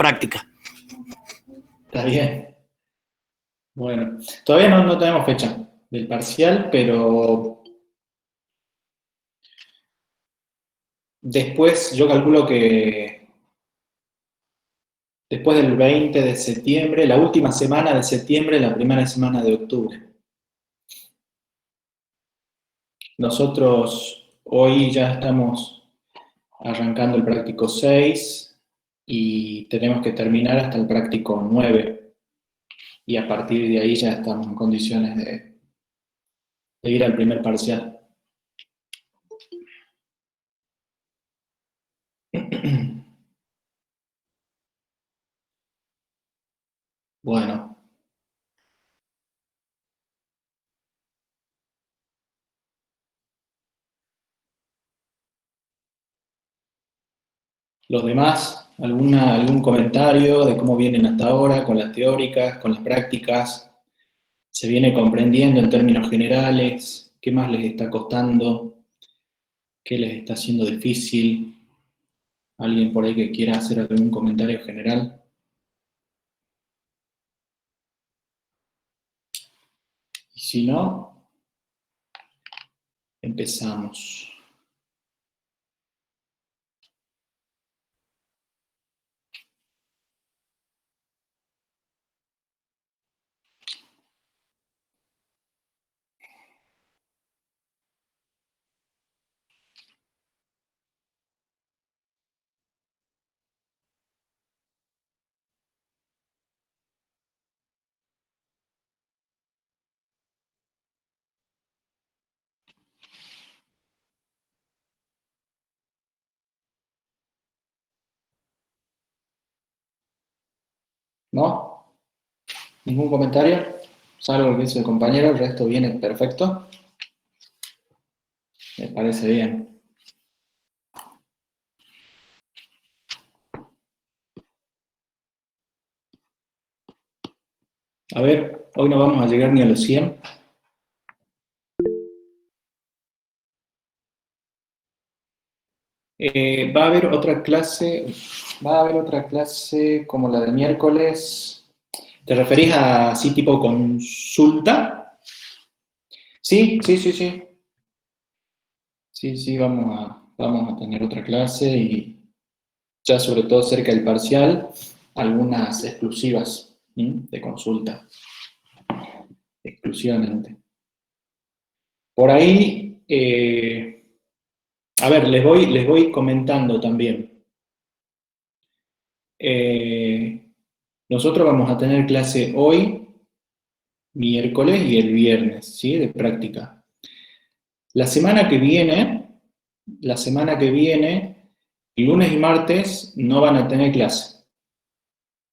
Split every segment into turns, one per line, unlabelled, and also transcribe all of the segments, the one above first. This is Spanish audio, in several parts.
práctica.
Está bien. Bueno, todavía no tenemos fecha del parcial, pero después yo calculo que después del 20 de septiembre, la última semana de septiembre, la primera semana de octubre. Nosotros hoy ya estamos arrancando el práctico 6 y tenemos que terminar hasta el práctico 9 y a partir de ahí ya estamos en condiciones de ir al primer parcial. Bueno. Los demás, algún comentario de cómo vienen hasta ahora con las teóricas, con las prácticas, se viene comprendiendo en términos generales, qué más les está costando, qué les está haciendo difícil, alguien por ahí que quiera hacer algún comentario general. Y si no, empezamos. ¿No? ¿Ningún comentario? Salvo el que hizo el compañero, el resto viene perfecto. Me parece bien. A ver, hoy no vamos a llegar ni a los 100. Va a haber otra clase como la del miércoles. ¿Te referís a así tipo consulta? Sí, sí, sí, sí. Sí, sí, vamos a tener otra clase y ya sobre todo cerca del parcial, algunas exclusivas, ¿sí? De consulta, exclusivamente. Por ahí, a ver, les voy comentando también. Nosotros vamos a tener clase hoy, miércoles y el viernes, ¿sí? De práctica. La semana que viene, lunes y martes no van a tener clase,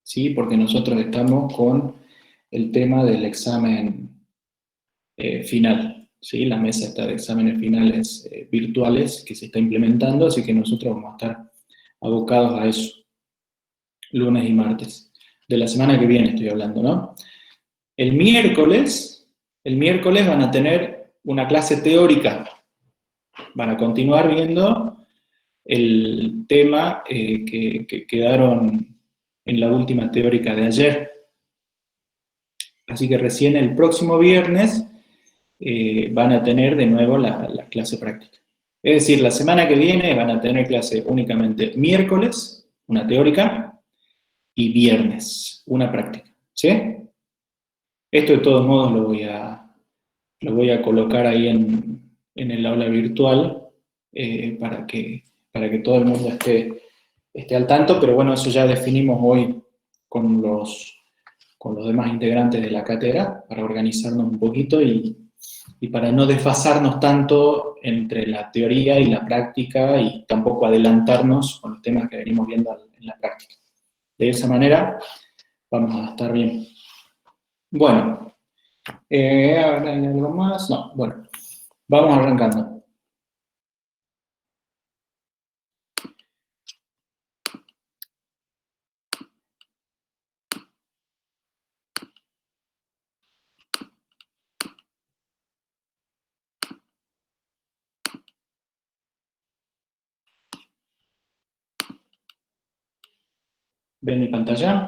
¿sí? Porque nosotros estamos con el tema del examen final, ¿sí? La mesa está de exámenes finales virtuales que se está implementando, así que nosotros vamos a estar abocados a eso, lunes y martes. De la semana que viene estoy hablando, ¿no? El miércoles van a tener una clase teórica. Van a continuar viendo el tema que quedaron en la última teórica de ayer. Así que recién el próximo viernes van a tener de nuevo la clase práctica. Es decir, la semana que viene van a tener clase únicamente miércoles, una teórica, y viernes, una práctica. ¿Sí? Esto de todos modos lo voy a colocar ahí en el aula virtual para que todo el mundo esté al tanto, pero bueno, eso ya definimos hoy con con los demás integrantes de la cátedra para organizarnos un poquito y para no desfasarnos tanto entre la teoría y la práctica y tampoco adelantarnos con los temas que venimos viendo en la práctica. De esa manera vamos a estar bien. Bueno, ¿hay algo más? No, bueno, vamos arrancando. ¿Ven mi pantalla?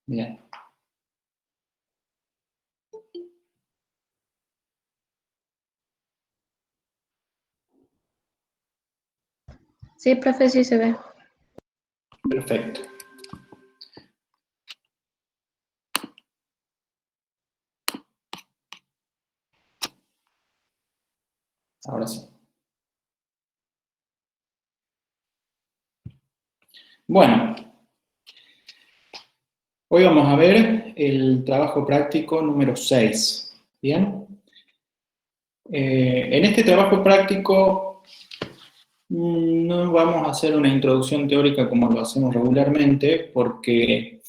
Bien.
Sí, profe, sí se ve.
Perfecto. Ahora sí. Bueno, hoy vamos a ver el trabajo práctico número 6. ¿Bien? En este trabajo práctico no vamos a hacer una introducción teórica como lo hacemos regularmente, porque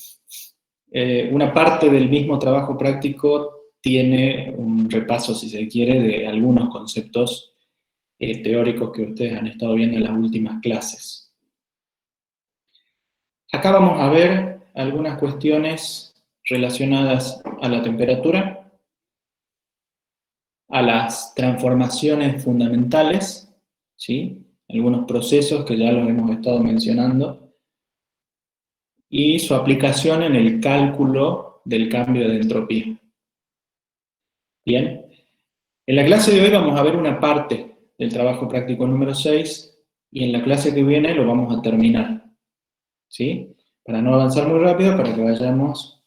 una parte del mismo trabajo práctico tiene un repaso, si se quiere, de algunos conceptos teóricos que ustedes han estado viendo en las últimas clases. Acá vamos a ver algunas cuestiones relacionadas a la temperatura, a las transformaciones fundamentales, ¿sí? Algunos procesos que ya los hemos estado mencionando, y su aplicación en el cálculo del cambio de entropía. Bien, en la clase de hoy vamos a ver una parte del trabajo práctico número 6 y en la clase que viene lo vamos a terminar, ¿sí? Para no avanzar muy rápido, para que vayamos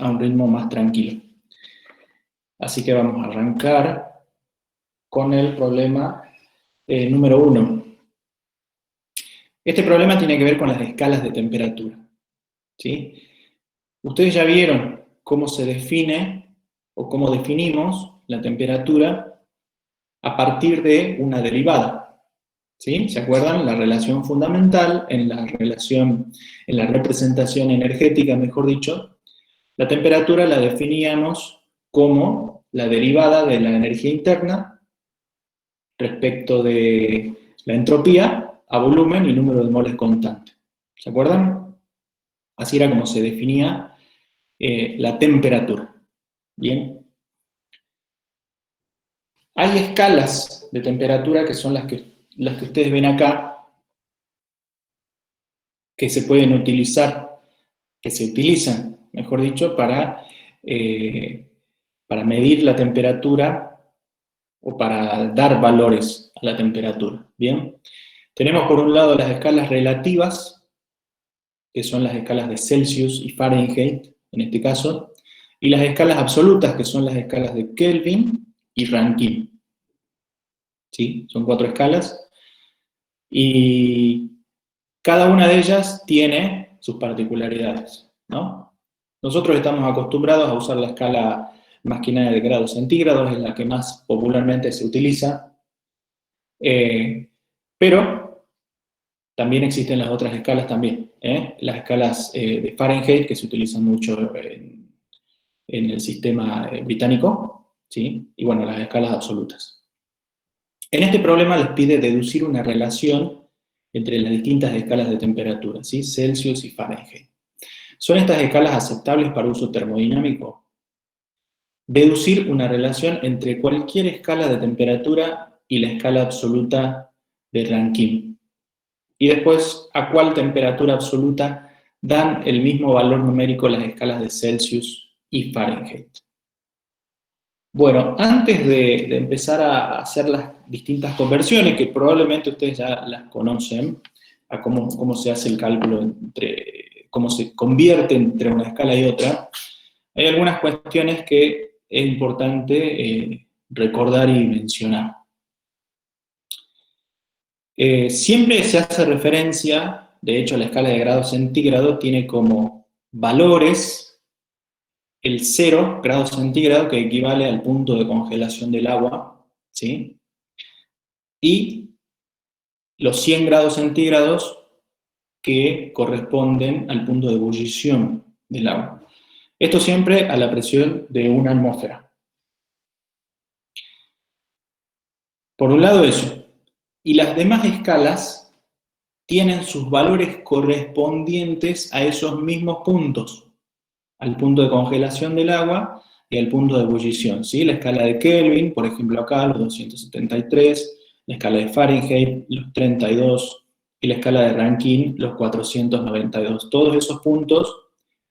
a un ritmo más tranquilo. Así que vamos a arrancar con el problema número 1. Este problema tiene que ver con las escalas de temperatura, ¿sí? Ustedes ya vieron cómo se define o cómo definimos la temperatura a partir de una derivada, ¿sí? ¿Se acuerdan? La relación fundamental, en la representación energética, mejor dicho, la temperatura la definíamos como la derivada de la energía interna respecto de la entropía a volumen y número de moles constante. ¿Se acuerdan? Así era como se definía la temperatura. Bien. Hay escalas de temperatura que son las que ustedes ven acá, que se pueden utilizar, que se utilizan, mejor dicho, para medir la temperatura o para dar valores a la temperatura. Bien. Tenemos por un lado las escalas relativas, que son las escalas de Celsius y Fahrenheit, en este caso, y las escalas absolutas, que son las escalas de Kelvin y Rankine. ¿Sí? Son 4 escalas, y cada una de ellas tiene sus particularidades, ¿no? Nosotros estamos acostumbrados a usar la escala más que nada de grados centígrados, es la que más popularmente se utiliza, pero también existen las otras escalas también, las escalas de Fahrenheit, que se utilizan mucho en el sistema británico, ¿sí? Y bueno, las escalas absolutas. En este problema les pide deducir una relación entre las distintas escalas de temperatura, ¿sí? Celsius y Fahrenheit. ¿Son estas escalas aceptables para uso termodinámico? Deducir una relación entre cualquier escala de temperatura y la escala absoluta de Rankine. Y después, ¿a cuál temperatura absoluta dan el mismo valor numérico las escalas de Celsius y Fahrenheit? Bueno, antes de empezar a hacer las distintas conversiones, que probablemente ustedes ya las conocen, a cómo se hace el cálculo cómo se convierte entre una escala y otra, hay algunas cuestiones que es importante recordar y mencionar. Siempre se hace referencia, de hecho la escala de grados centígrados tiene como valores el 0 grados centígrados, que equivale al punto de congelación del agua, ¿sí? Y los 100 grados centígrados, que corresponden al punto de ebullición del agua. Esto siempre a la presión de una atmósfera. Por un lado eso. Y las demás escalas tienen sus valores correspondientes a esos mismos puntos, al punto de congelación del agua y el punto de ebullición, ¿sí? La escala de Kelvin, por ejemplo acá, los 273, la escala de Fahrenheit, los 32, y la escala de Rankine, los 492. Todos esos puntos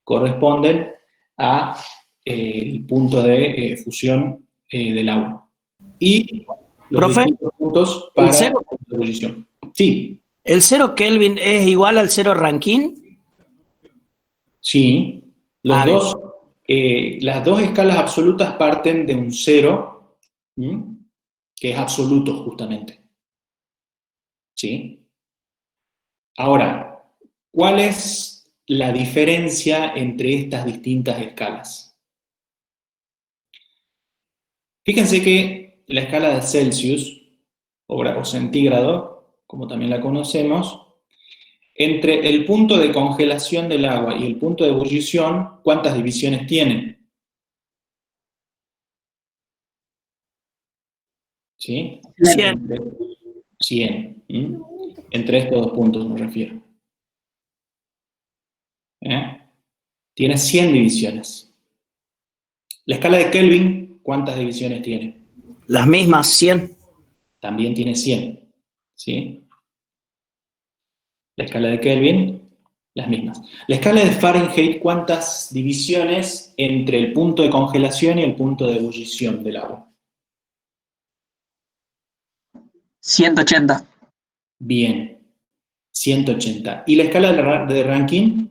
corresponden a el punto de fusión del agua. Y los
Profe,
distintos puntos
¿el
para
cero,
la ebullición. Sí,
el 0 Kelvin es igual al 0 Rankine?
sí.
A ver,
Las dos escalas absolutas parten de un cero, ¿m? Que es absoluto justamente. ¿Sí? Ahora, ¿cuál es la diferencia entre estas distintas escalas? Fíjense que la escala de Celsius, o centígrado, como también la conocemos, entre el punto de congelación del agua y el punto de ebullición, ¿cuántas divisiones tiene? ¿Sí?
100.
Entre 100. Entre estos dos puntos me refiero. Tiene 100 divisiones. La escala de Kelvin, ¿cuántas divisiones tiene?
Las mismas, 100.
También tiene 100. ¿Sí? La escala de Kelvin, las mismas. La escala de Fahrenheit, ¿cuántas divisiones entre el punto de congelación y el punto de ebullición del agua?
180.
Bien, 180. ¿Y la escala de Rankine?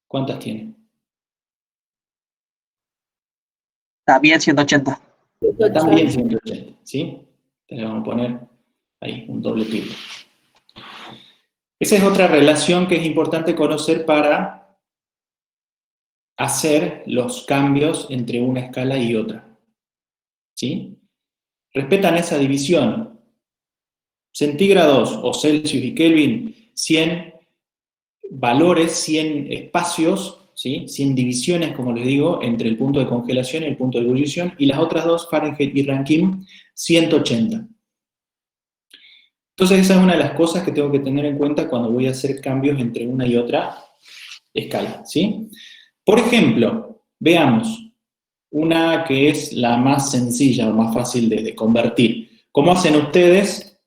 ¿Cuántas tiene?
También 180.
También 180, ¿sí? Le vamos a poner ahí un doble tilde. Esa es otra relación que es importante conocer para hacer los cambios entre una escala y otra. ¿Sí? Respetan esa división. Centígrados o Celsius y Kelvin, 100 valores, 100 espacios, ¿sí? 100 divisiones, como les digo, entre el punto de congelación y el punto de ebullición, y las otras dos, Fahrenheit y Rankine, 180. Entonces esa es una de las cosas que tengo que tener en cuenta cuando voy a hacer cambios entre una y otra escala, ¿sí? Por ejemplo, veamos una que es la más sencilla o más fácil de convertir. ¿Cómo hacen ustedes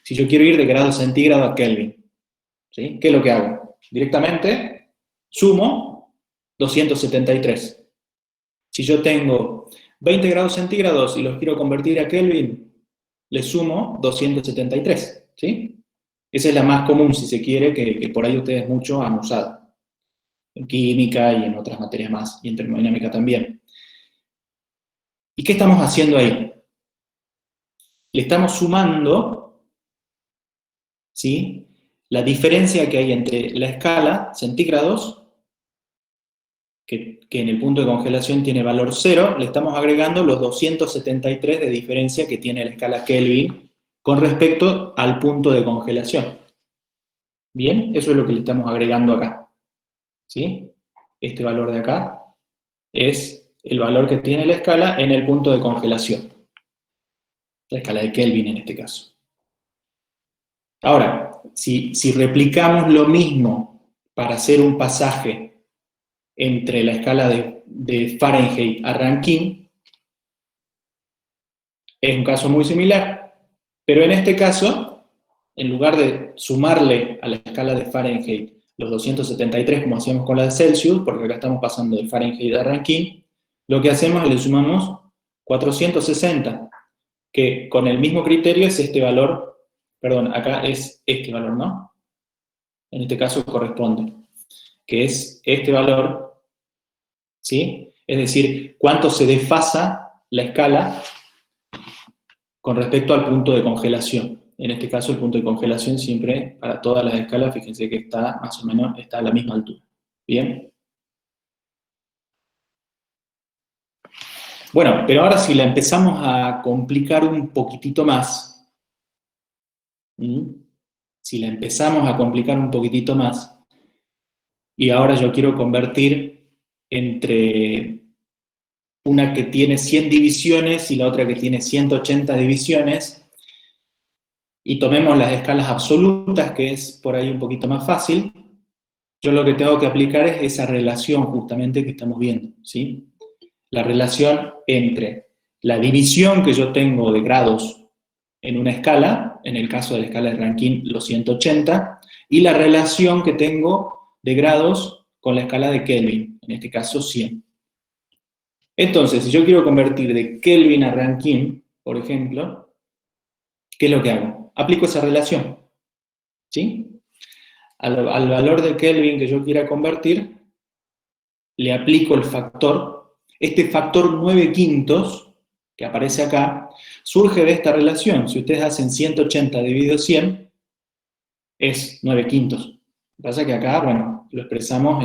si yo quiero ir de grado centígrado a Kelvin? ¿Sí? ¿Qué es lo que hago? Directamente sumo 273. Si yo tengo 20 grados centígrados y los quiero convertir a Kelvin, le sumo 273, ¿sí? Esa es la más común, si se quiere, que por ahí ustedes mucho han usado. En química y en otras materias más, y en termodinámica también. ¿Y qué estamos haciendo ahí? Le estamos sumando, ¿sí? La diferencia que hay entre la escala centígrados, que en el punto de congelación tiene valor 0, le estamos agregando los 273 de diferencia que tiene la escala Kelvin con respecto al punto de congelación. Bien, eso es lo que le estamos agregando acá. ¿Sí? Este valor de acá es el valor que tiene la escala en el punto de congelación. La escala de Kelvin en este caso. Ahora, si replicamos lo mismo para hacer un pasaje entre la escala de Fahrenheit a Rankine, es un caso muy similar, pero en este caso, en lugar de sumarle a la escala de Fahrenheit los 273 como hacíamos con la de Celsius, porque acá estamos pasando de Fahrenheit a Rankine, lo que hacemos es le sumamos 460, que con el mismo criterio es este valor, perdón, acá es este valor, ¿no? En este caso corresponde, que es este valor, ¿sí? Es decir, cuánto se desfasa la escala con respecto al punto de congelación. En este caso, el punto de congelación siempre, para todas las escalas, fíjense que está más o menos está a la misma altura. ¿Bien? Bueno, pero ahora si la empezamos a complicar un poquitito más, si la empezamos a complicar un poquitito más, y ahora yo quiero convertir entre una que tiene 100 divisiones y la otra que tiene 180 divisiones, y tomemos las escalas absolutas, que es por ahí un poquito más fácil, yo lo que tengo que aplicar es esa relación justamente que estamos viendo, ¿sí? La relación entre la división que yo tengo de grados en una escala, en el caso de la escala de Rankine, los 180, y la relación que tengo de grados con la escala de Kelvin, en este caso 100. Entonces, si yo quiero convertir de Kelvin a Rankine, por ejemplo, ¿qué es lo que hago? Aplico esa relación, ¿sí? Al valor de Kelvin que yo quiera convertir, le aplico el factor. Este factor 9/5 que aparece acá, surge de esta relación. Si ustedes hacen 180 dividido 100, es 9/5. Lo que pasa es que acá, bueno, lo expresamos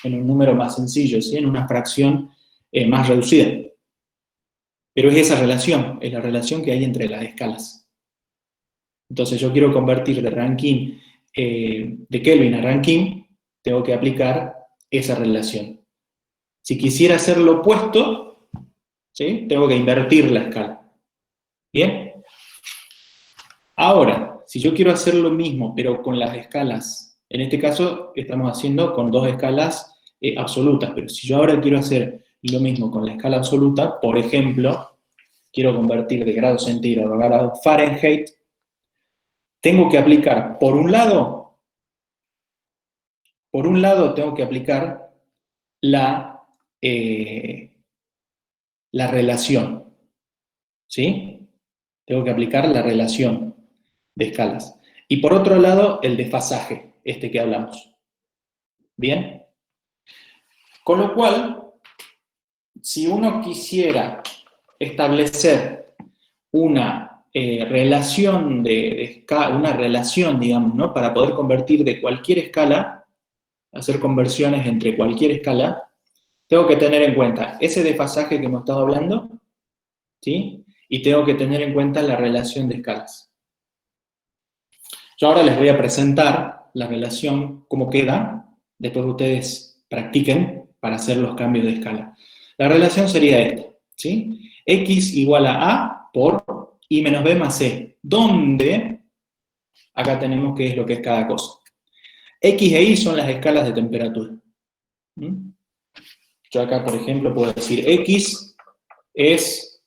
en un número más sencillo, ¿sí? En una fracción más reducida. Pero es esa relación, es la relación que hay entre las escalas. Entonces yo quiero convertir de Rankine, de Kelvin a Rankine, tengo que aplicar esa relación. Si quisiera hacer lo opuesto, ¿sí? Tengo que invertir la escala. ¿Bien? Ahora, si yo quiero hacer lo mismo, pero con las escalas, en este caso estamos haciendo con dos escalas absolutas, pero si yo ahora quiero hacer lo mismo con la escala absoluta, por ejemplo, quiero convertir de grado centígrado a grado Fahrenheit, tengo que aplicar, por un lado tengo que aplicar la relación, ¿sí? Tengo que aplicar la relación de escalas. Y por otro lado, el desfasaje, este que hablamos. ¿Bien? Con lo cual, si uno quisiera establecer una relación una relación, digamos, ¿no? Para poder convertir de cualquier escala, hacer conversiones entre cualquier escala, tengo que tener en cuenta ese desfasaje que hemos estado hablando, ¿sí? Y tengo que tener en cuenta la relación de escalas. Yo ahora les voy a presentar la relación, cómo queda, después ustedes practiquen para hacer los cambios de escala. La relación sería esta, ¿sí? X igual a por I menos B más C, donde, acá tenemos qué es lo que es cada cosa. X e Y son las escalas de temperatura. Yo acá, por ejemplo, puedo decir X es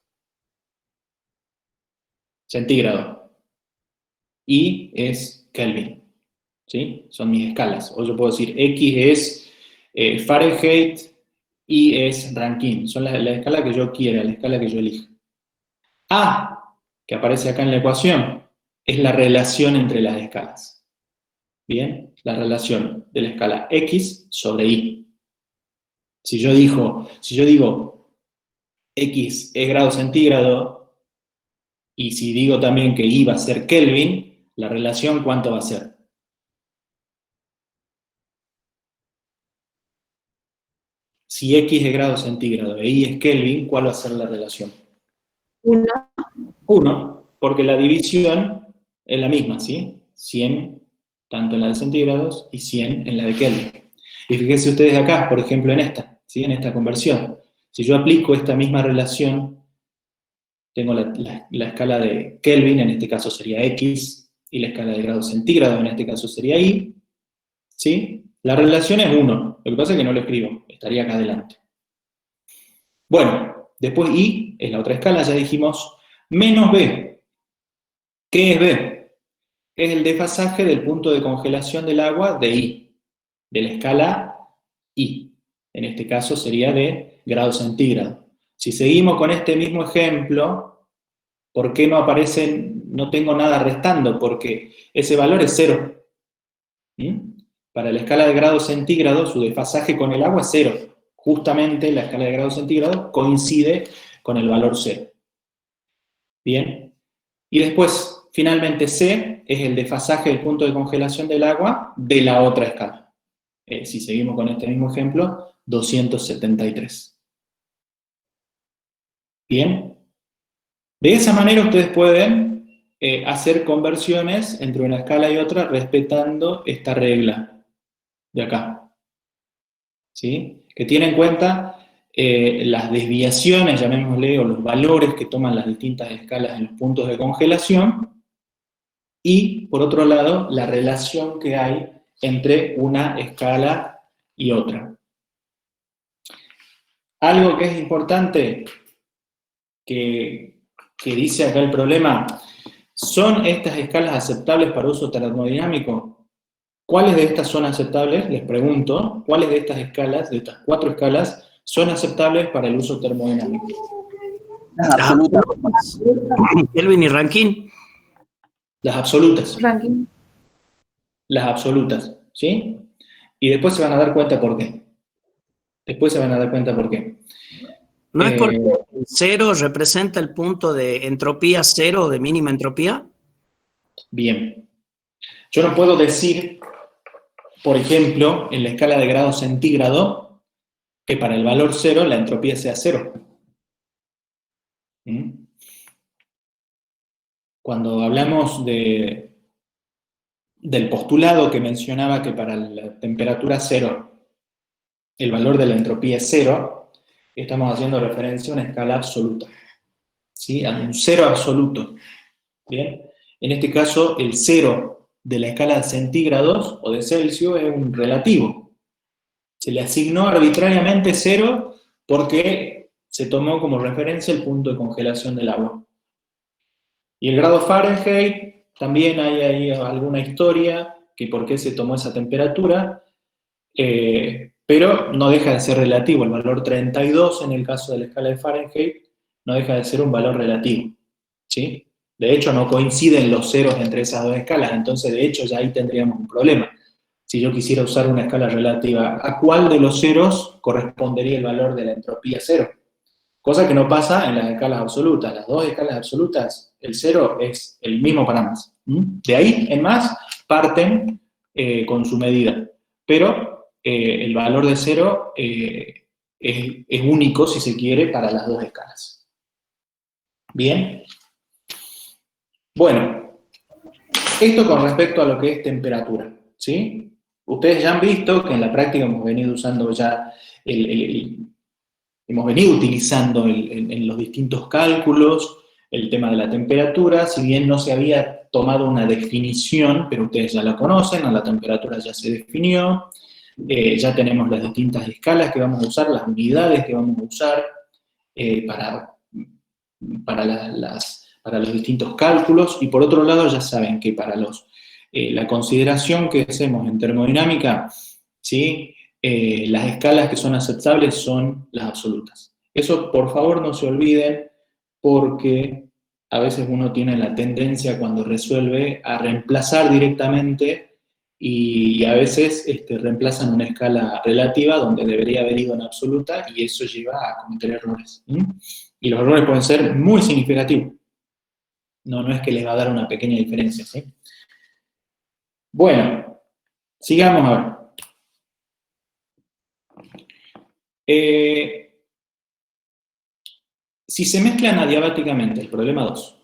centígrado, Y es Kelvin, ¿sí? Son mis escalas. O yo puedo decir X es Fahrenheit, Y es Rankine. Son la escala que yo quiera, la escala que yo elija. A, que aparece acá en la ecuación, es la relación entre las escalas. ¿Bien? La relación de la escala X sobre Y. Si yo digo X es grado centígrado, y si digo también que Y va a ser Kelvin, la relación, ¿cuánto va a ser? Si X es grado centígrado e Y es Kelvin, ¿cuál va a ser la relación?
1.
1, porque la división es la misma, ¿sí? 100, tanto en la de centígrados, y 100 en la de Kelvin. Y fíjense ustedes acá, por ejemplo, en esta, ¿sí? En esta conversión. Si yo aplico esta misma relación, tengo la escala de Kelvin, en este caso sería X, y la escala de grado centígrado, en este caso sería Y, ¿sí? La relación es 1, lo que pasa es que no lo escribo, estaría acá adelante. Bueno, después Y es la otra escala, ya dijimos, menos B. ¿Qué es B? Es el desfasaje del punto de congelación del agua de Y, de la escala Y. En este caso sería de grado centígrado. Si seguimos con este mismo ejemplo, ¿por qué no aparecen, no tengo nada restando? Porque ese valor es 0. Para la escala de grado centígrado, su desfasaje con el agua es 0. Justamente la escala de grado centígrado coincide con el valor 0. Bien. Y después, finalmente, C es el desfasaje del punto de congelación del agua de la otra escala. Si seguimos con este mismo ejemplo, 273. Bien. De esa manera ustedes pueden hacer conversiones entre una escala y otra respetando esta regla de acá. ¿Sí? Que tiene en cuenta las desviaciones, llamémosle, o los valores que toman las distintas escalas en los puntos de congelación, y, por otro lado, la relación que hay entre una escala y otra. Algo que es importante, que dice acá el problema, ¿son estas escalas aceptables para uso termodinámico? ¿Cuáles de estas son aceptables? Les pregunto, ¿cuáles de estas escalas, de estas 4 escalas, son aceptables para el uso termodinámico?
Las absolutas.
Kelvin y Rankine.
Las absolutas.
Ranking.
Las absolutas, ¿sí? Y después se van a dar cuenta por qué.
¿No es porque el cero representa el punto de entropía cero o de mínima entropía?
Bien. Yo no puedo decir, por ejemplo, en la escala de grado centígrado, que para el valor 0 la entropía sea 0. Cuando hablamos del postulado que mencionaba que para la temperatura 0 el valor de la entropía es 0, estamos haciendo referencia a una escala absoluta, ¿sí? A un 0 absoluto. ¿Bien? En este caso, el 0 de la escala de centígrados o de Celsius es un relativo. Se le asignó arbitrariamente 0 porque se tomó como referencia el punto de congelación del agua. Y el grado Fahrenheit, también hay ahí alguna historia que por qué se tomó esa temperatura, pero no deja de ser relativo. El valor 32 en el caso de la escala de Fahrenheit no deja de ser un valor relativo, ¿sí? De hecho, no coinciden los ceros entre esas dos escalas, entonces de hecho ya ahí tendríamos un problema. Si yo quisiera usar una escala relativa, ¿a cuál de los ceros correspondería el valor de la entropía 0? Cosa que no pasa en las escalas absolutas. Las dos escalas absolutas, el 0 es el mismo para más. De ahí en más parten con su medida. Pero el valor de 0 es único, si se quiere, para las dos escalas. ¿Bien? Bueno, esto con respecto a lo que es temperatura, ¿sí? Ustedes ya han visto que en la práctica hemos venido usando ya hemos venido utilizando en los distintos cálculos el tema de la temperatura, si bien no se había tomado una definición, pero ustedes ya la conocen, a la temperatura ya se definió, ya tenemos las distintas escalas que vamos a usar, las unidades que vamos a usar para los distintos cálculos, y por otro lado ya saben que para la consideración que hacemos en termodinámica, ¿sí? Las escalas que son aceptables son las absolutas. Eso, por favor, no se olviden, porque a veces uno tiene la tendencia cuando resuelve a reemplazar directamente y a veces reemplazan una escala relativa donde debería haber ido en absoluta y eso lleva a cometer errores. Y los errores pueden ser muy significativos. No es que les va a dar una pequeña diferencia, ¿sí? Bueno, sigamos ahora. Si se mezclan adiabáticamente, el problema 2,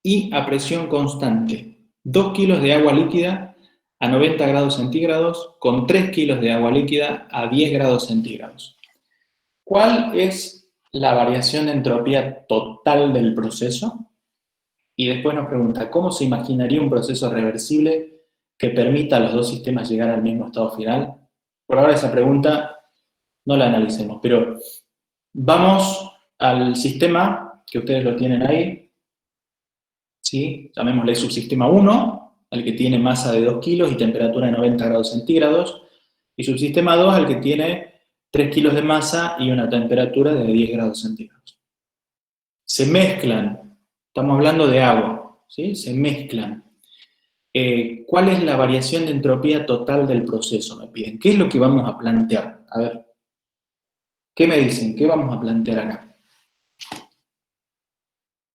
y a presión constante, 2 kilos de agua líquida a 90 grados centígrados con 3 kilos de agua líquida a 10 grados centígrados, ¿cuál es la variación de entropía total del proceso? Y después nos pregunta, ¿cómo se imaginaría un proceso reversible que permita a los dos sistemas llegar al mismo estado final? Por ahora esa pregunta no la analicemos, pero vamos al sistema, que ustedes lo tienen ahí, ¿sí? Llamémosle subsistema 1, al que tiene masa de 2 kilos y temperatura de 90 grados centígrados, y subsistema 2, al que tiene 3 kilos de masa y una temperatura de 10 grados centígrados. Se mezclan, estamos hablando de agua, ¿sí? Se mezclan. ¿Cuál es la variación de entropía total del proceso? Me piden. ¿Qué es lo que vamos a plantear? A ver. ¿Qué me dicen? ¿Qué vamos a plantear acá?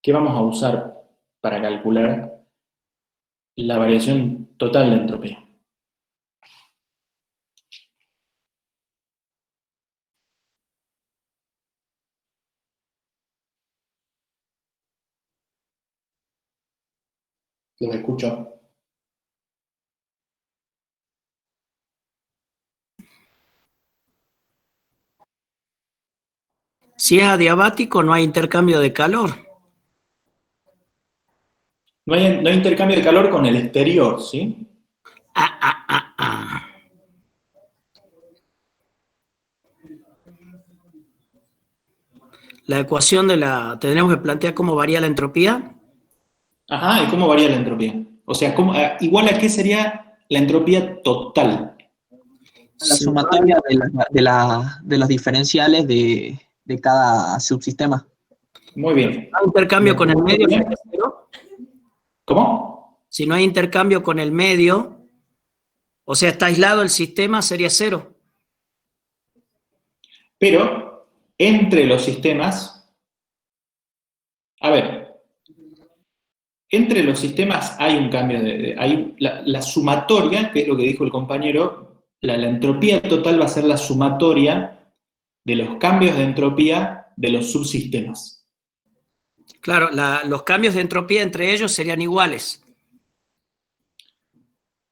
¿Qué vamos a usar para calcular la variación total de entropía? Los escucho.
Si es adiabático, no hay intercambio de calor.
No hay intercambio de calor con el exterior, ¿sí?
La ecuación tendremos que plantear cómo varía la entropía.
Ajá, ¿y cómo varía la entropía? O sea, igual a qué sería la entropía total.
La
Si
sumatoria de los diferenciales de cada subsistema.
Muy bien.
no hay intercambio con el medio,
Bien.
sería cero.
¿Cómo?
Si no hay intercambio con el medio, o sea, está aislado el sistema, sería cero.
Pero entre los sistemas, a ver, entre los sistemas hay un cambio hay la sumatoria, que es lo que dijo el compañero, la entropía total va a ser la sumatoria de los cambios de entropía de los subsistemas.
Claro, los cambios de entropía entre ellos serían iguales.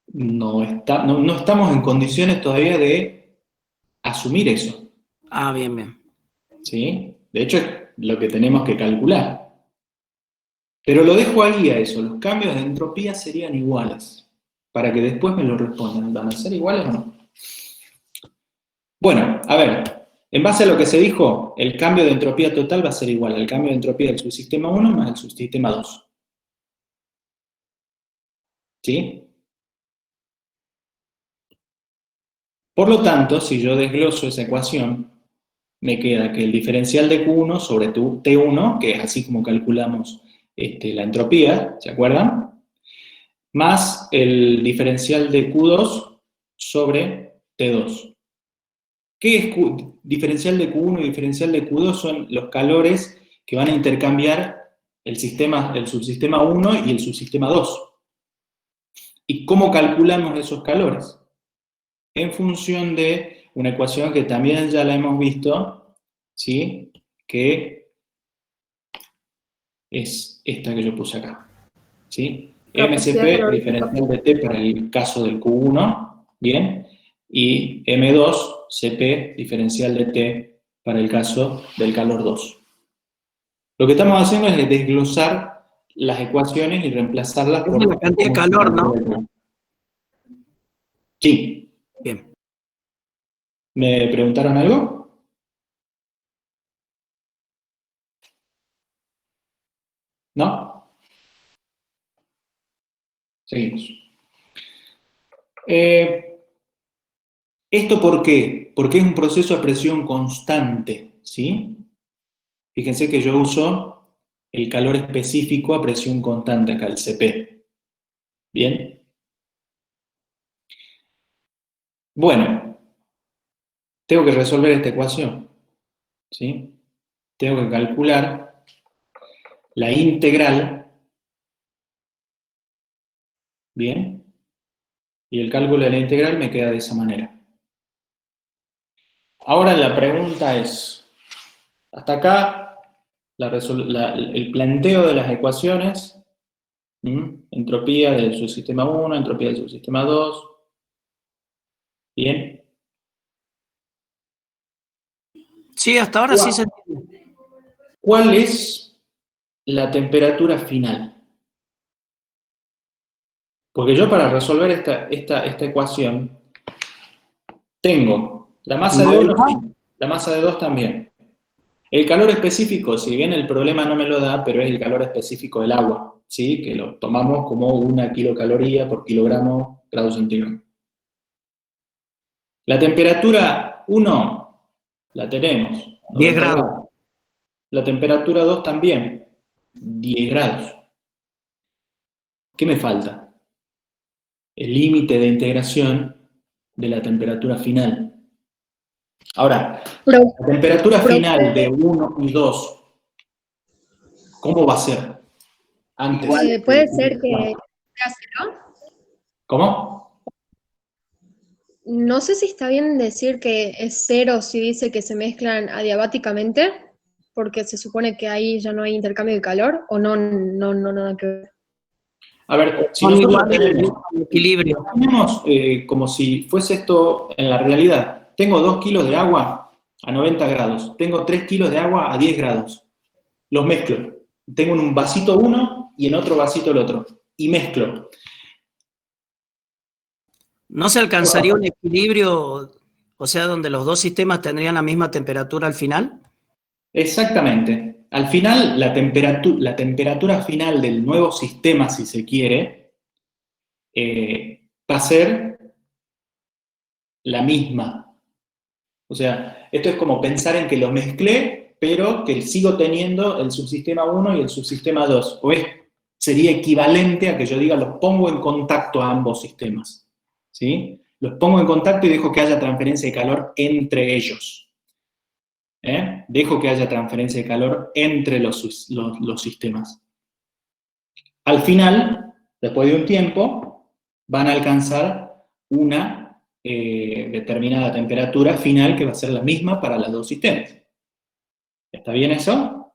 No estamos en condiciones todavía de asumir eso,
Ah, bien, bien.
¿sí? De hecho, es lo que tenemos que calcular. Pero lo dejo ahí a eso, los cambios de entropía serían iguales, para que después me lo respondan, ¿van a ser iguales o no? Bueno, a ver, en base a lo que se dijo, el cambio de entropía total va a ser igual al cambio de entropía del subsistema 1 más el subsistema 2. ¿Sí? Por lo tanto, si yo desgloso esa ecuación, me queda que el diferencial de Q1 sobre T1, que es así como calculamos la entropía, ¿se acuerdan? Más el diferencial de Q2 sobre T2. ¿Qué es diferencial de Q1 y diferencial de Q2? Son los calores que van a intercambiar el subsistema 1 y el subsistema 2. ¿Y cómo calculamos esos calores? En función de una ecuación que también ya la hemos visto, ¿sí? Que es esta que yo puse acá, ¿sí? MCP, diferencial de T para el caso del Q1, ¿bien? Y M2, CP, diferencial de T para el caso del calor 2. Lo que estamos haciendo es desglosar las ecuaciones y reemplazarlas por
la cantidad de calor, ¿no?
Sí.
Bien.
¿Me preguntaron algo? ¿No? Seguimos. ¿Esto por qué? Porque es un proceso a presión constante, ¿sí? Fíjense que yo uso el calor específico a presión constante acá, el CP. ¿Bien? Bueno, tengo que resolver esta ecuación, ¿sí? Tengo que calcular la integral, ¿bien? Y el cálculo de la integral me queda de esa manera. Ahora la pregunta es, hasta acá, el planteo de las ecuaciones, entropía del subsistema 1, entropía del subsistema 2, ¿bien?
Sí, hasta ahora sí se entiende.
¿Cuál es la temperatura final? Porque yo para resolver esta ecuación tengo la masa de 1, la masa de 2 también. El calor específico, si bien el problema no me lo da, pero es el calor específico del agua, ¿sí? Que lo tomamos como 1 kilocaloría por kilogramo grado centígrado. La temperatura 1 la tenemos.
10 grados.
La temperatura 2 también, 10 grados. ¿Qué me falta? El límite de integración de la temperatura final. Ahora, la temperatura final de 1 y 2, ¿cómo va a ser? Antes.
Puede ser que sea cero.
¿Cómo?
No sé si está bien decir que es cero si dice que se mezclan adiabáticamente, porque se supone que ahí ya no hay intercambio de calor, o no, nada que ver.
A ver, si
Son
nosotros
iguales, equilibrio.
tenemos como si fuese esto en la realidad, tengo 2 kilos de agua a 90 grados, tengo 3 kilos de agua a 10 grados, los mezclo, tengo en un vasito uno y en otro vasito el otro, y mezclo.
¿No se alcanzaría un equilibrio, o sea, donde los dos sistemas tendrían la misma temperatura al final?
Exactamente. Al final, la temperatura final del nuevo sistema, si se quiere, va a ser la misma. O sea, esto es como pensar en que los mezclé, pero que sigo teniendo el subsistema 1 y el subsistema 2. Sería equivalente a que yo diga, los pongo en contacto a ambos sistemas. ¿Sí? Los pongo en contacto y dejo que haya transferencia de calor entre ellos. Dejo que haya transferencia de calor entre los sistemas. Al final, después de un tiempo, van a alcanzar una determinada temperatura final que va a ser la misma para los dos sistemas. ¿Está bien eso?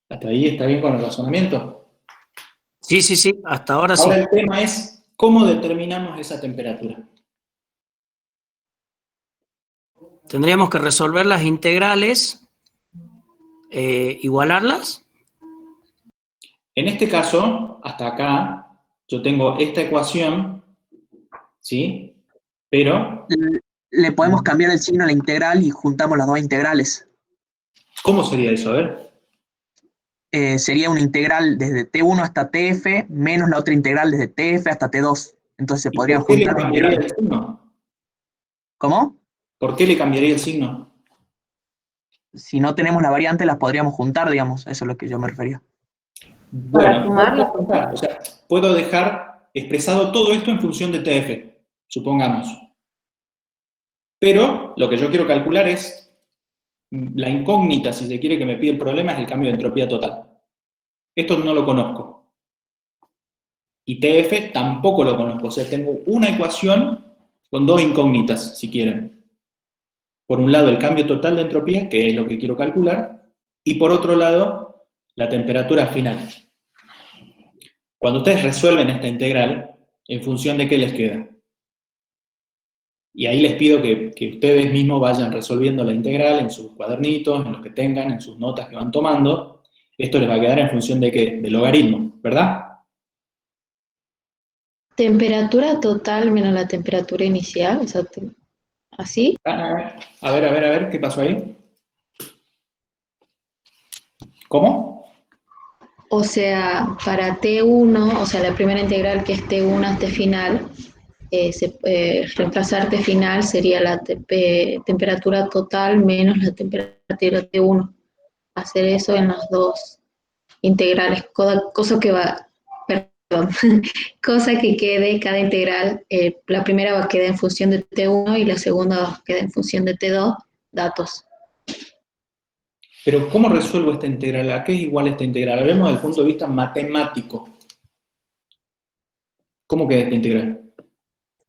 ¿Hasta ahí está bien con el razonamiento?
Sí, sí, sí, hasta ahora sí.
Ahora el tema es, ¿cómo determinamos esa temperatura?
Tendríamos que resolver las integrales, igualarlas.
En este caso, hasta acá, yo tengo esta ecuación, ¿sí? Pero,
Le podemos cambiar el signo a la integral y juntamos las dos integrales.
¿cómo sería eso? A ver.
Sería una integral desde T1 hasta TF menos la otra integral desde TF hasta T2. Entonces se
¿Y
podrían
por qué le
juntar las
cambiaría
integrales.
el signo?
¿Cómo?
¿Por qué le cambiaría el signo?
Si no tenemos la variante, las podríamos juntar, digamos. Eso es a lo que yo me refería.
Bueno, o sea, puedo dejar expresado todo esto en función de TF, supongamos. Pero lo que yo quiero calcular es la incógnita, si se quiere, que me pide el problema, es el cambio de entropía total. Esto no lo conozco. Y TF tampoco lo conozco. O sea, tengo una ecuación con dos incógnitas, si quieren. Por un lado, el cambio total de entropía, que es lo que quiero calcular, y por otro lado, la temperatura final. Cuando ustedes resuelven esta integral, ¿en función de qué les queda? Y ahí les pido que ustedes mismos vayan resolviendo la integral en sus cuadernitos, en los que tengan, en sus notas que van tomando. Esto les va a quedar en función de ¿qué? Del logaritmo, ¿verdad?
Temperatura total menos la temperatura inicial, o sea, ¿así?
A ver, ¿qué pasó ahí? ¿Cómo?
O sea, para T1, o sea, la primera integral que es T1 hasta final, reemplazar T final sería la temperatura total menos la temperatura T1. Hacer eso en las dos integrales, cosa que va, perdón, cosa que quede cada integral, la primera va a quedar en función de T1 y la segunda va a quedar en función de T2, datos.
Pero ¿cómo resuelvo esta integral? ¿A qué es igual esta integral? Hablemos desde el punto de vista matemático. ¿Cómo queda esta integral?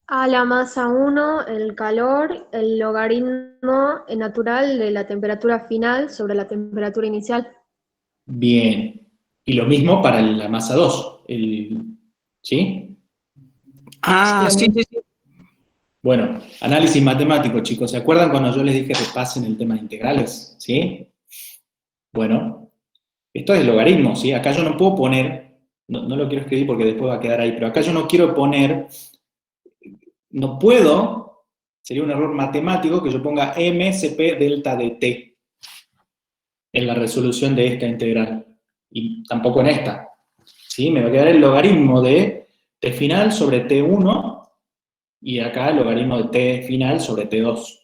A la masa 1, el calor, el logaritmo natural de la temperatura final sobre la temperatura inicial.
Bien. Y lo mismo para la masa 2. ¿Sí?
Ah, sí, sí, sí.
Bueno, análisis matemático, chicos. ¿Se acuerdan cuando yo les dije que pasen el tema de integrales? ¿Sí? Bueno, esto es el logaritmo, ¿sí? Acá yo no puedo poner, no lo quiero escribir porque después va a quedar ahí, pero acá yo no quiero poner, no puedo, sería un error matemático que yo ponga MCP delta de T en la resolución de esta integral, y tampoco en esta, ¿sí? Me va a quedar el logaritmo de T final sobre T1, y acá el logaritmo de T final sobre T2.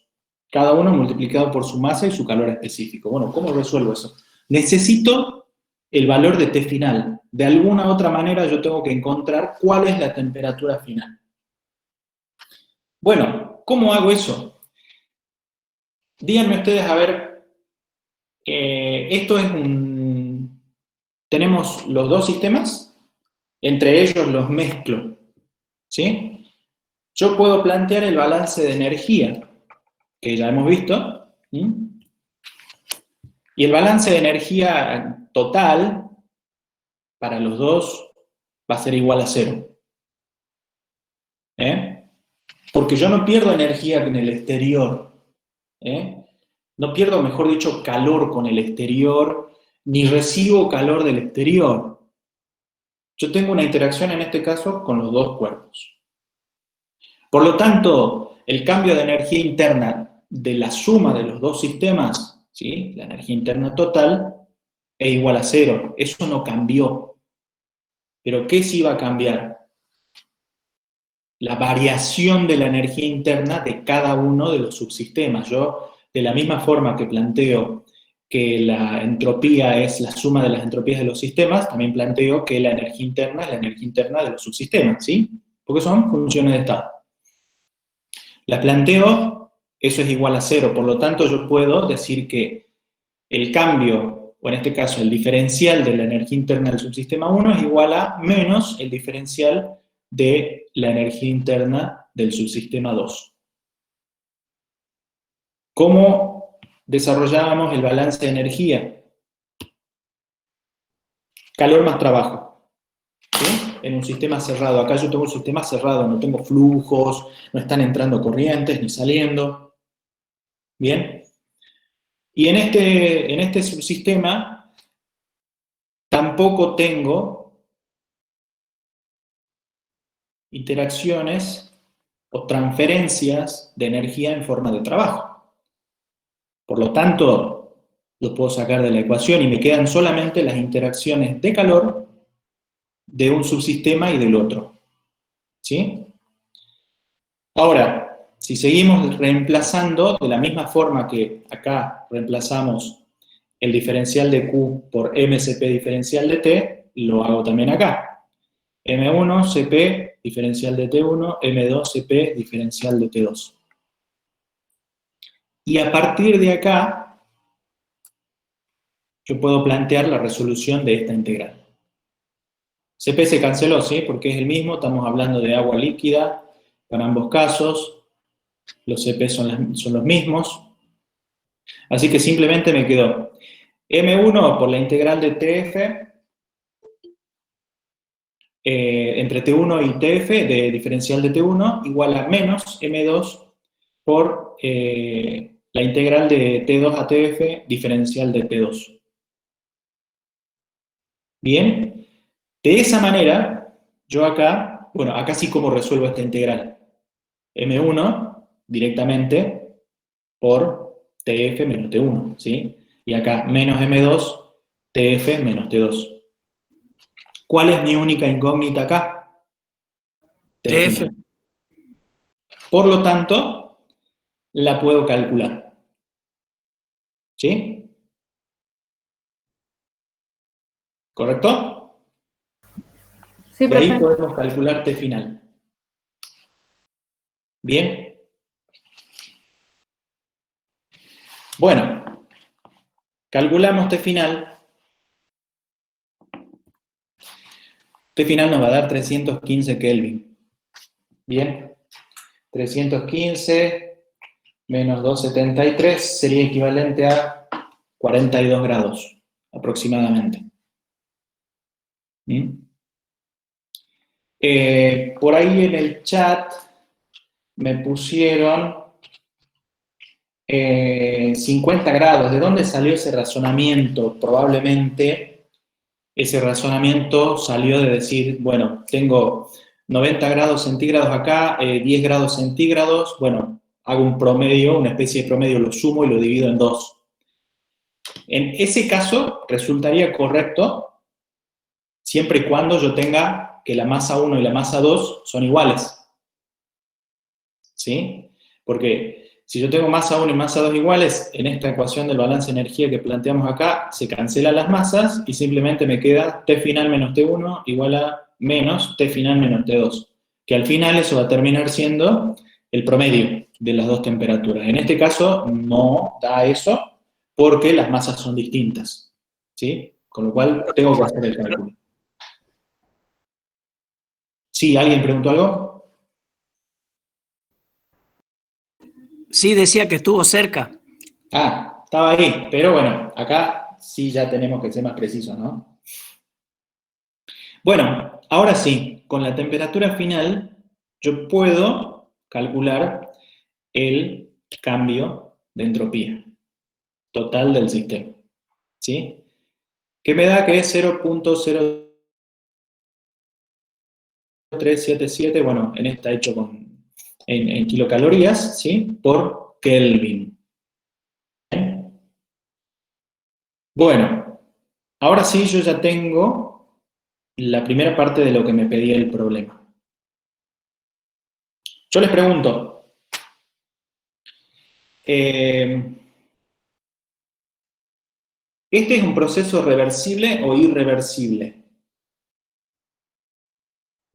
Cada uno multiplicado por su masa y su calor específico. Bueno, ¿cómo resuelvo eso? Necesito el valor de T final. De alguna otra manera yo tengo que encontrar cuál es la temperatura final. Bueno, ¿cómo hago eso? Díganme ustedes, a ver, esto es tenemos los dos sistemas, entre ellos los mezclo, ¿sí? Yo puedo plantear el balance de energía, que ya hemos visto, ¿sí? Y el balance de energía total para los dos va a ser igual a 0. Porque yo no pierdo energía en el exterior. No pierdo, mejor dicho, calor con el exterior, ni recibo calor del exterior. Yo tengo una interacción, en este caso, con los dos cuerpos. Por lo tanto, el cambio de energía interna de la suma de los dos sistemas ¿sí? La energía interna total es igual a 0. Eso no cambió. Pero ¿qué sí iba a cambiar? La variación de la energía interna de cada uno de los subsistemas. Yo, de la misma forma que planteo que la entropía es la suma de las entropías de los sistemas, también planteo que la energía interna es la energía interna de los subsistemas, ¿sí? Porque son funciones de estado. La planteo, eso es igual a 0, por lo tanto yo puedo decir que el cambio, o en este caso el diferencial de la energía interna del subsistema 1 es igual a menos el diferencial de la energía interna del subsistema 2. ¿Cómo desarrollábamos el balance de energía? Calor más trabajo, ¿sí? En un sistema cerrado. Acá yo tengo un sistema cerrado, no tengo flujos, no están entrando corrientes ni saliendo. ¿Bien? Y en este subsistema tampoco tengo interacciones o transferencias de energía en forma de trabajo. Por lo tanto, lo puedo sacar de la ecuación y me quedan solamente las interacciones de calor de un subsistema y del otro. ¿Sí? Ahora, si seguimos reemplazando de la misma forma que acá reemplazamos el diferencial de Q por MCP diferencial de T, lo hago también acá. M1 CP diferencial de T1, M2 CP diferencial de T2. Y a partir de acá, yo puedo plantear la resolución de esta integral. CP se canceló, ¿sí? Porque es el mismo, estamos hablando de agua líquida para ambos casos, los CP son los mismos, así que simplemente me quedó M1 por la integral de TF, entre T1 y TF, de diferencial de T1, igual a menos M2 por la integral de T2 a TF, diferencial de T2. Bien, de esa manera, yo acá, bueno, acá sí como resuelvo esta integral. M1 directamente por TF menos T1, ¿sí? Y acá menos M2, TF menos T2. ¿Cuál es mi única incógnita acá?
TF.
Por lo tanto, la puedo calcular. ¿Sí? ¿Correcto?
Sí,
De ahí
perfecto.
podemos calcular T final. ¿Bien? Bueno, calculamos T final. T final nos va a dar 315 Kelvin. ¿Bien? 315 menos 273 sería equivalente a 42 grados, aproximadamente. ¿Mm? Por ahí en el chat me pusieron 50 grados. ¿De dónde salió ese razonamiento? Probablemente ese razonamiento salió de decir, bueno, tengo 90 grados centígrados acá, 10 grados centígrados, bueno, hago un promedio, una especie de promedio, lo sumo y lo divido en 2. En ese caso resultaría correcto siempre y cuando yo tenga que la masa 1 y la masa 2 son iguales. ¿Sí? Porque si yo tengo masa 1 y masa 2 iguales, en esta ecuación del balance de energía que planteamos acá, se cancelan las masas y simplemente me queda T final menos T1 igual a menos T final menos T2. Que al final eso va a terminar siendo el promedio de las dos temperaturas. En este caso no da eso porque las masas son distintas. ¿Sí? Con lo cual tengo que hacer el cálculo. ¿Sí? ¿Alguien preguntó algo?
Sí, decía que estuvo cerca.
Ah, estaba ahí, pero bueno, acá sí ya tenemos que ser más precisos, ¿no? Bueno, ahora sí, con la temperatura final yo puedo calcular el cambio de entropía total del sistema, ¿sí? Que me da que es 0.0377, bueno, en esta hecho en kilocalorías, ¿sí? Por Kelvin. Bueno, ahora sí yo ya tengo la primera parte de lo que me pedía el problema. Yo les pregunto, ¿este es un proceso reversible o irreversible?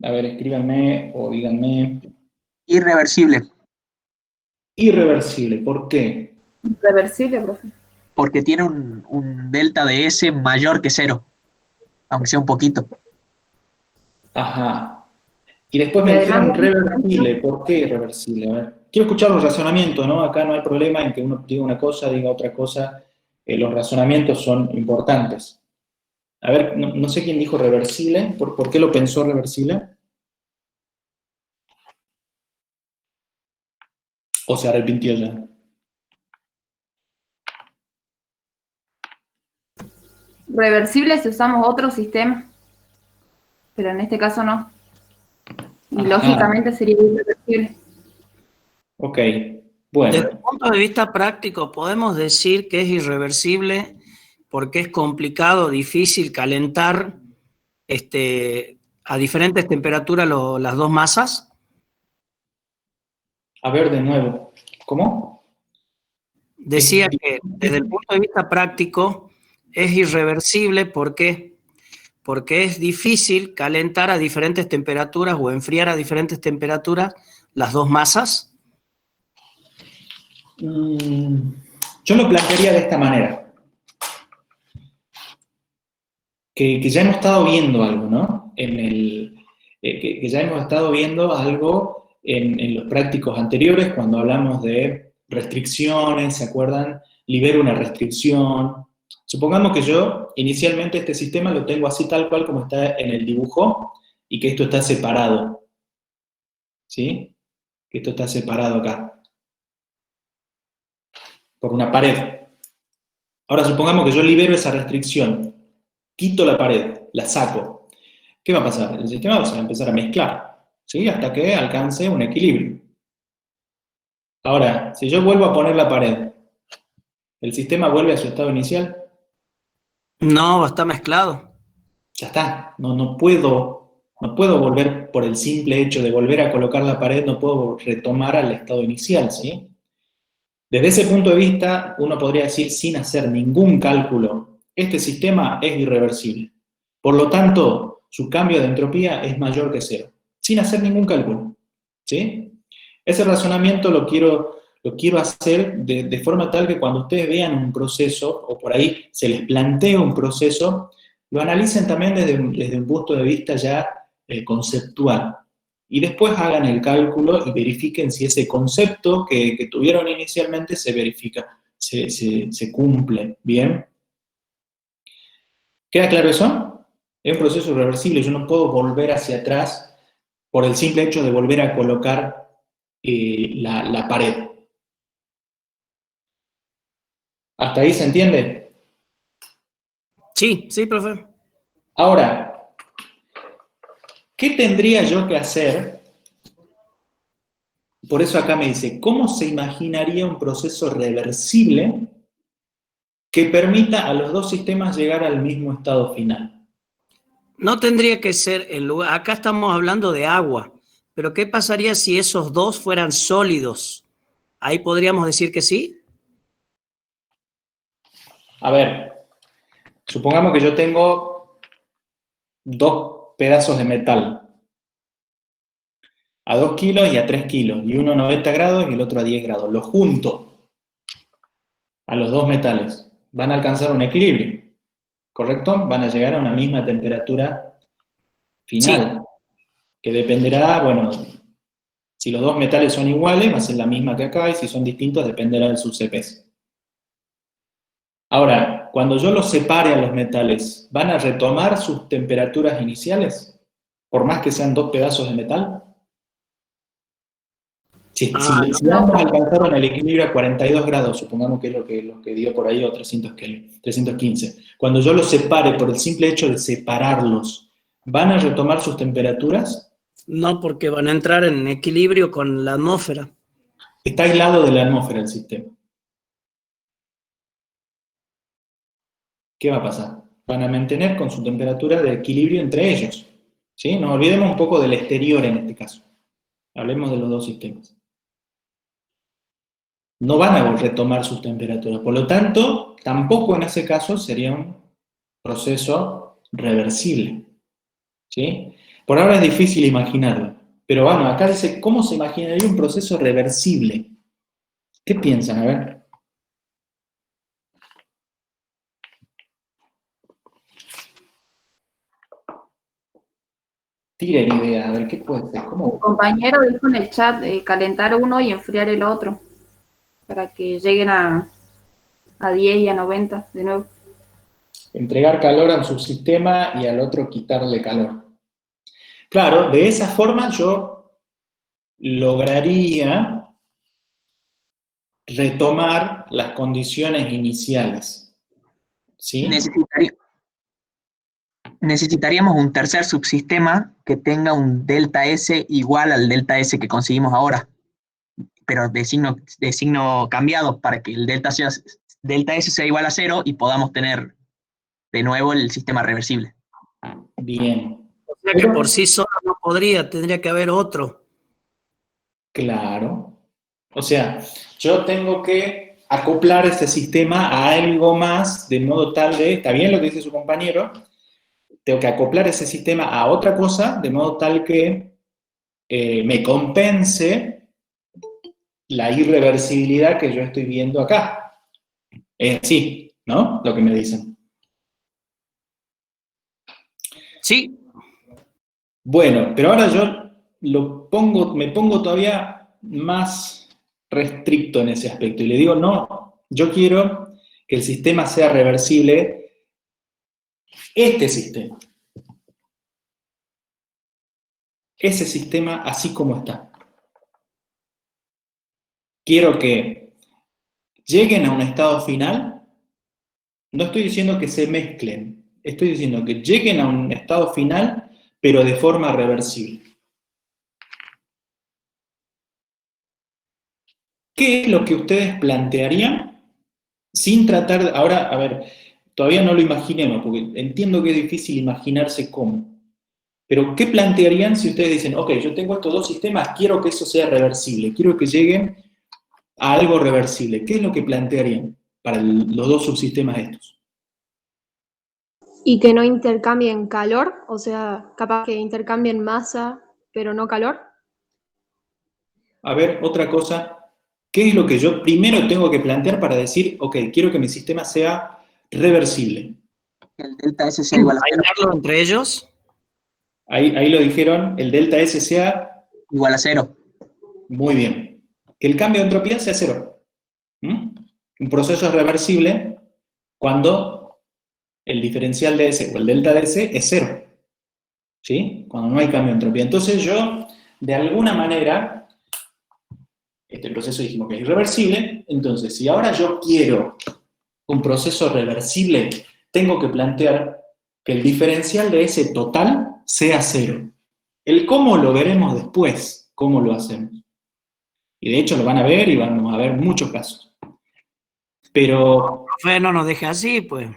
A ver, escríbanme o díganme.
Irreversible,
Irreversible, ¿por qué?
Reversible, profe.
porque tiene un delta de S mayor que 0, aunque sea un poquito.
Ajá. Y después
Y
me
además,
dijeron reversible, ¿por qué irreversible? A ver, quiero escuchar los razonamientos, ¿no? Acá no hay problema en que uno diga una cosa, diga otra cosa. Los razonamientos son importantes. A ver, no sé quién dijo reversible, ¿por qué lo pensó reversible? ¿O se arrepintió ya?
reversible si usamos otro sistema, pero en este caso no. Y
Ajá.
lógicamente sería irreversible.
Ok,
Desde
bueno.
el punto de vista práctico, podemos decir que es irreversible porque es complicado, difícil calentar a diferentes temperaturas las dos masas.
A ver de nuevo. ¿Cómo?
Decía que desde el punto de vista práctico es irreversible porque es difícil calentar a diferentes temperaturas o enfriar a diferentes temperaturas las dos masas.
Yo lo plantearía de esta manera. Que ya hemos estado viendo algo, ¿no? Que ya hemos estado viendo algo en los prácticos anteriores, cuando hablamos de restricciones, ¿se acuerdan? Libero una restricción. Supongamos que yo inicialmente este sistema lo tengo así tal cual como está en el dibujo y que esto está separado. ¿Sí? Que esto está separado acá. Por una pared. Ahora supongamos que yo libero esa restricción. Quito la pared, la saco. ¿Qué va a pasar? El sistema va a empezar a mezclar, ¿sí? Hasta que alcance un equilibrio. Ahora, si yo vuelvo a poner la pared, ¿el sistema vuelve a su estado inicial?
No, está mezclado.
Ya está, no puedo volver por el simple hecho de volver a colocar la pared, no puedo retomar al estado inicial, ¿sí? Desde ese punto de vista, uno podría decir, sin hacer ningún cálculo, este sistema es irreversible. Por lo tanto, su cambio de entropía es mayor que 0, sin hacer ningún cálculo, ¿sí? Ese razonamiento lo quiero hacer de forma tal que cuando ustedes vean un proceso, o por ahí se les plantea un proceso, lo analicen también desde un punto de vista ya conceptual. Y después hagan el cálculo y verifiquen si ese concepto que tuvieron inicialmente se verifica, se cumple, ¿bien? ¿Queda claro eso? Es un proceso irreversible, yo no puedo volver hacia atrás por el simple hecho de volver a colocar la pared. ¿Hasta ahí se entiende?
Sí, sí, profe.
Ahora, ¿qué tendría yo que hacer? Por eso acá me dice, ¿cómo se imaginaría un proceso reversible que permita a los dos sistemas llegar al mismo estado final?
No tendría que ser el lugar. Acá estamos hablando de agua, pero ¿qué pasaría si esos dos fueran sólidos? Ahí podríamos decir que sí.
A ver, supongamos que yo tengo dos pedazos de metal, a 2 kilos y a 3 kilos, y uno a 90 grados y el otro a 10 grados. Los junto a los dos metales. Van a alcanzar un equilibrio, ¿correcto? Van a llegar a una misma temperatura final, que dependerá, bueno, si los dos metales son iguales, va a ser la misma que acá, y si son distintos, dependerá del subCP. Ahora, cuando yo los separe a los metales, ¿van a retomar sus temperaturas iniciales? Por más que sean dos pedazos de metal. Si ambos alcanzaron el equilibrio a 42 grados, supongamos que es lo que dio por ahí, o 315. Cuando yo los separe, por el simple hecho de separarlos, ¿van a retomar sus temperaturas?
No, porque van a entrar en equilibrio con la atmósfera.
Está aislado de la atmósfera el sistema. ¿qué va a pasar? Van a mantener con su temperatura de equilibrio entre ellos. ¿Sí? Nos olvidemos un poco del exterior en este caso. Hablemos de los dos sistemas. No van a retomar sus temperaturas. Por lo tanto, tampoco en ese caso sería un proceso reversible. ¿Sí? Por ahora es difícil imaginarlo. Pero bueno, acá dice, ¿cómo se imaginaría un proceso reversible? ¿Qué piensan? A ver. Tiren ideas, a ver, ¿qué puede ser?
Un
¿Cómo?
compañero dijo en el chat calentar uno y enfriar el otro, para que lleguen a 10 y a 90 de nuevo.
Entregar calor a un subsistema y al otro quitarle calor. Claro, de esa forma yo lograría retomar las condiciones iniciales. ¿Sí?
Necesitaríamos un tercer subsistema que tenga un delta S igual al delta S que conseguimos ahora, pero de signo cambiado para que el delta S sea igual a 0 y podamos tener de nuevo el sistema reversible.
Bien.
O sea que por sí solo no podría, tendría que haber otro.
Claro. O sea, yo tengo que acoplar este sistema a algo más de modo tal de, está bien lo que dice su compañero, tengo que acoplar ese sistema a otra cosa de modo tal que me compense la irreversibilidad que yo estoy viendo acá. Es así, ¿no? Lo que me dicen.
Sí.
Bueno, pero ahora yo me pongo todavía más restricto en ese aspecto y le digo, no, yo quiero que el sistema sea reversible, este sistema. Ese sistema así como está. Quiero que lleguen a un estado final, no estoy diciendo que se mezclen, estoy diciendo que lleguen a un estado final, pero de forma reversible. ¿Qué es lo que ustedes plantearían sin tratar de... Ahora, a ver, todavía no lo imaginemos, porque entiendo que es difícil imaginarse cómo. Pero, ¿qué plantearían si ustedes dicen, ok, yo tengo estos dos sistemas, quiero que eso sea reversible, quiero que lleguen a algo reversible? ¿Qué es lo que plantearían para los dos subsistemas estos?
Y que no intercambien calor, o sea, capaz que intercambien masa, pero no calor.
A ver, otra cosa, ¿qué es lo que yo primero tengo que plantear para decir, ok, quiero que mi sistema sea reversible?
El delta S sea igual a 0.
¿Aislarlo entre ellos?
Ahí lo dijeron, el delta S sea...
Igual a 0.
Muy bien. Que el cambio de entropía sea 0. Un proceso es reversible cuando el diferencial de S o el delta de S es 0. ¿Sí? Cuando no hay cambio de entropía. Entonces yo, de alguna manera, este proceso dijimos que es irreversible, entonces si ahora yo quiero un proceso reversible, tengo que plantear que el diferencial de S total sea 0. El cómo lo veremos después, cómo lo hacemos. Y de hecho lo van a ver y vamos a ver muchos casos. Pero...
Profe, no nos deje así, pues.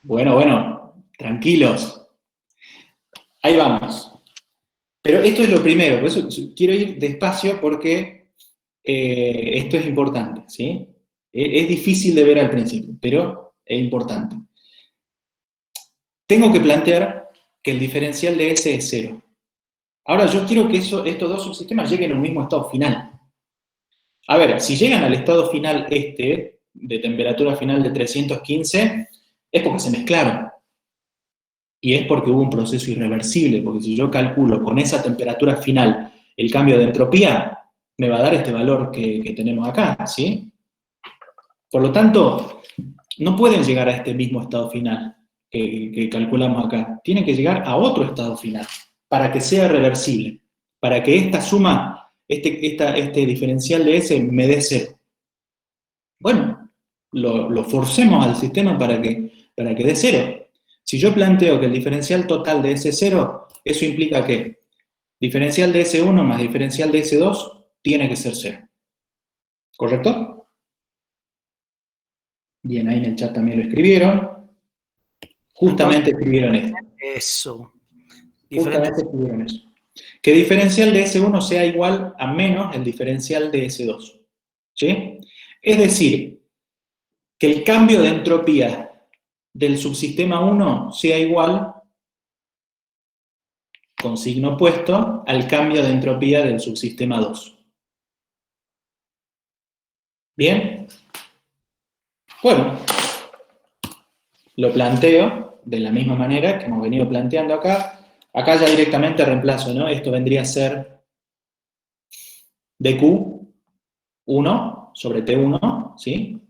Bueno, tranquilos. Ahí vamos. Pero esto es lo primero, por eso quiero ir despacio porque esto es importante, ¿sí? Es difícil de ver al principio, pero es importante. Tengo que plantear que el diferencial de S es 0. Ahora yo quiero que estos dos subsistemas lleguen a un mismo estado final. A ver, si llegan al estado final de temperatura final de 315, es porque se mezclaron. Y es porque hubo un proceso irreversible, porque si yo calculo con esa temperatura final el cambio de entropía, me va a dar este valor que tenemos acá, ¿sí? Por lo tanto, no pueden llegar a este mismo estado final que calculamos acá. Tienen que llegar a otro estado final para que sea reversible, para que esta suma, este diferencial de S me dé 0. Bueno, lo forcemos al sistema para que dé 0. Si yo planteo que el diferencial total de S0, eso implica que diferencial de S1 más diferencial de S2 tiene que ser 0. ¿Correcto? Bien, ahí en el chat también lo escribieron. Justamente escribieron esto.
Eso.
Justamente escribieron eso. Que diferencial de S1 sea igual a menos el diferencial de S2. ¿Sí? Es decir, que el cambio de entropía del subsistema 1 sea igual, con signo opuesto, al cambio de entropía del subsistema 2. ¿Bien? Bueno, lo planteo de la misma manera que hemos venido planteando acá. Acá ya directamente reemplazo, ¿no? Esto vendría a ser dq1 sobre t1, ¿sí?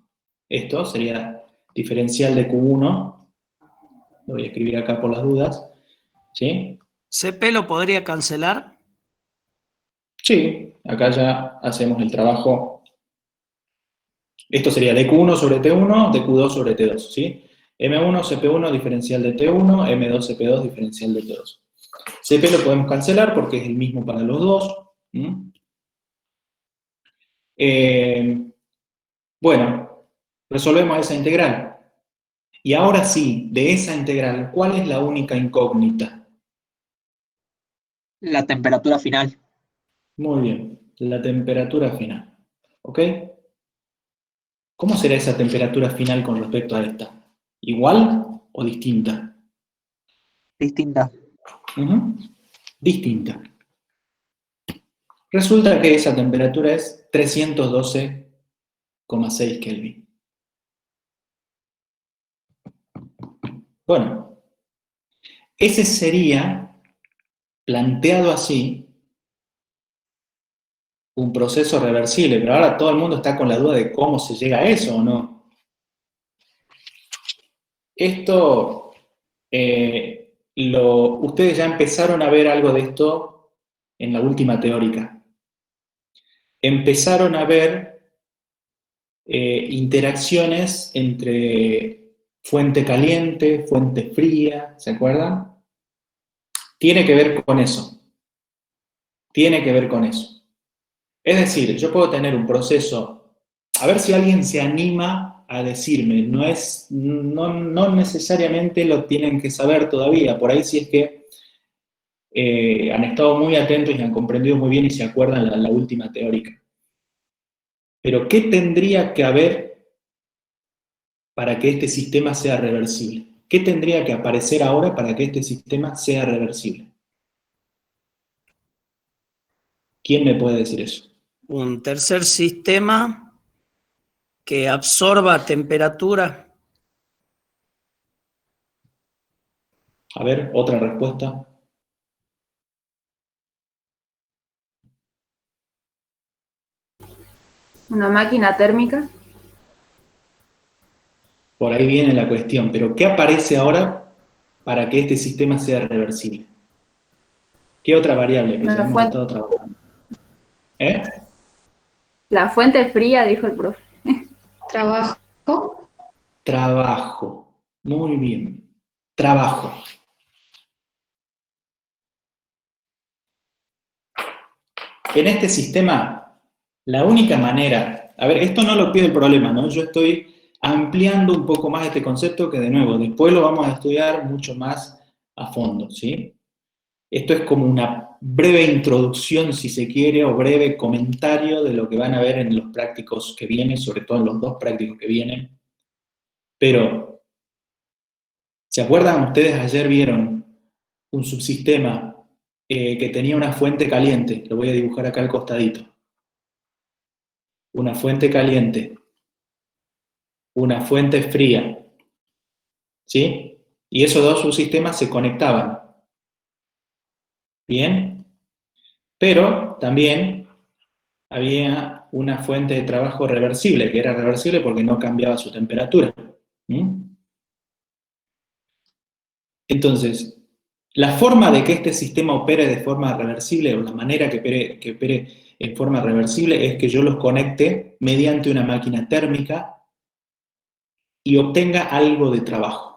Esto sería diferencial de q1. Lo voy a escribir acá por las dudas, ¿sí?
¿CP lo podría cancelar?
Sí, acá ya hacemos el trabajo. Esto sería dq1 sobre t1, dq2 sobre t2, ¿sí? M1, CP1, diferencial de T1, M2, CP2, diferencial de T2. CP lo podemos cancelar porque es el mismo para los dos. Bueno, resolvemos esa integral. Y ahora sí, de esa integral, ¿cuál es la única incógnita?
La temperatura final.
Muy bien, la temperatura final. ¿Ok? ¿Cómo será esa temperatura final con respecto a esta? ¿Igual o distinta?
Distinta.
Distinta. Resulta que esa temperatura es 312,6 Kelvin. Bueno, ese sería, planteado así, un proceso reversible, pero ahora todo el mundo está con la duda de cómo se llega a eso o no. Esto, ustedes ya empezaron a ver algo de esto en la última teórica. Empezaron a ver interacciones entre fuente caliente, fuente fría, ¿se acuerdan? Tiene que ver con eso. Tiene que ver con eso. Es decir, yo puedo tener un proceso, a ver si alguien se anima a decirme, no necesariamente lo tienen que saber todavía, por ahí sí es que han estado muy atentos y han comprendido muy bien y se acuerdan la última teórica. Pero ¿qué tendría que haber para que este sistema sea reversible? ¿Qué tendría que aparecer ahora para que este sistema sea reversible? ¿Quién me puede decir eso?
Un tercer sistema que absorba temperatura.
A ver, otra respuesta.
Una máquina térmica.
Por ahí viene la cuestión, pero ¿qué aparece ahora para que este sistema sea reversible? ¿Qué otra variable que ya hemos estado trabajando?
La fuente fría, dijo el profe.
Trabajo.
Trabajo. Muy bien. Trabajo. En este sistema, la única manera... A ver, esto no lo pide el problema, ¿no? Yo estoy ampliando un poco más este concepto que, de nuevo, después lo vamos a estudiar mucho más a fondo, ¿sí? Esto es como una breve introducción, si se quiere, o breve comentario de lo que van a ver en los prácticos que vienen, sobre todo en los dos prácticos que vienen. Pero, ¿se acuerdan? Ustedes ayer vieron un subsistema que tenía una fuente caliente. Lo voy a dibujar acá al costadito. Una fuente caliente. Una fuente fría. ¿Sí? Y esos dos subsistemas se conectaban. ¿Bien? Pero también había una fuente de trabajo reversible, que era reversible porque no cambiaba su temperatura. Entonces, la forma de que este sistema opere de forma reversible, o la manera que opere en forma reversible, es que yo los conecte mediante una máquina térmica y obtenga algo de trabajo.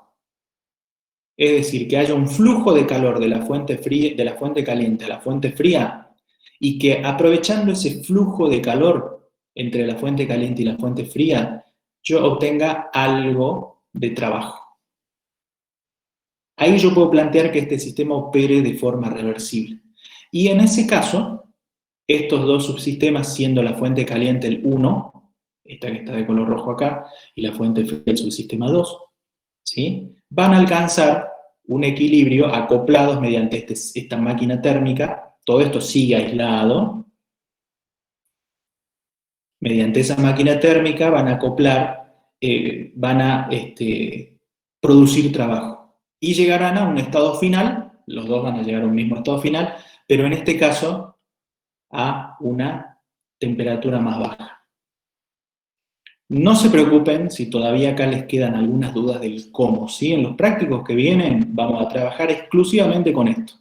Es decir, que haya un flujo de calor de la fuente fría, de la fuente caliente a la fuente fría, y que aprovechando ese flujo de calor entre la fuente caliente y la fuente fría, yo obtenga algo de trabajo. ahí yo puedo plantear que este sistema opere de forma reversible. Y en ese caso, estos dos subsistemas, siendo la fuente caliente el 1, esta que está de color rojo acá, y la fuente fría el subsistema 2, ¿sí?, van a alcanzar un equilibrio acoplados mediante esta máquina térmica. Todo esto sigue aislado. Mediante esa máquina térmica van a acoplar, van a producir trabajo. Y llegarán a un estado final, los dos van a llegar a un mismo estado final, pero en este caso a una temperatura más baja. No se preocupen si todavía acá les quedan algunas dudas del cómo, ¿sí? En los prácticos que vienen vamos a trabajar exclusivamente con esto.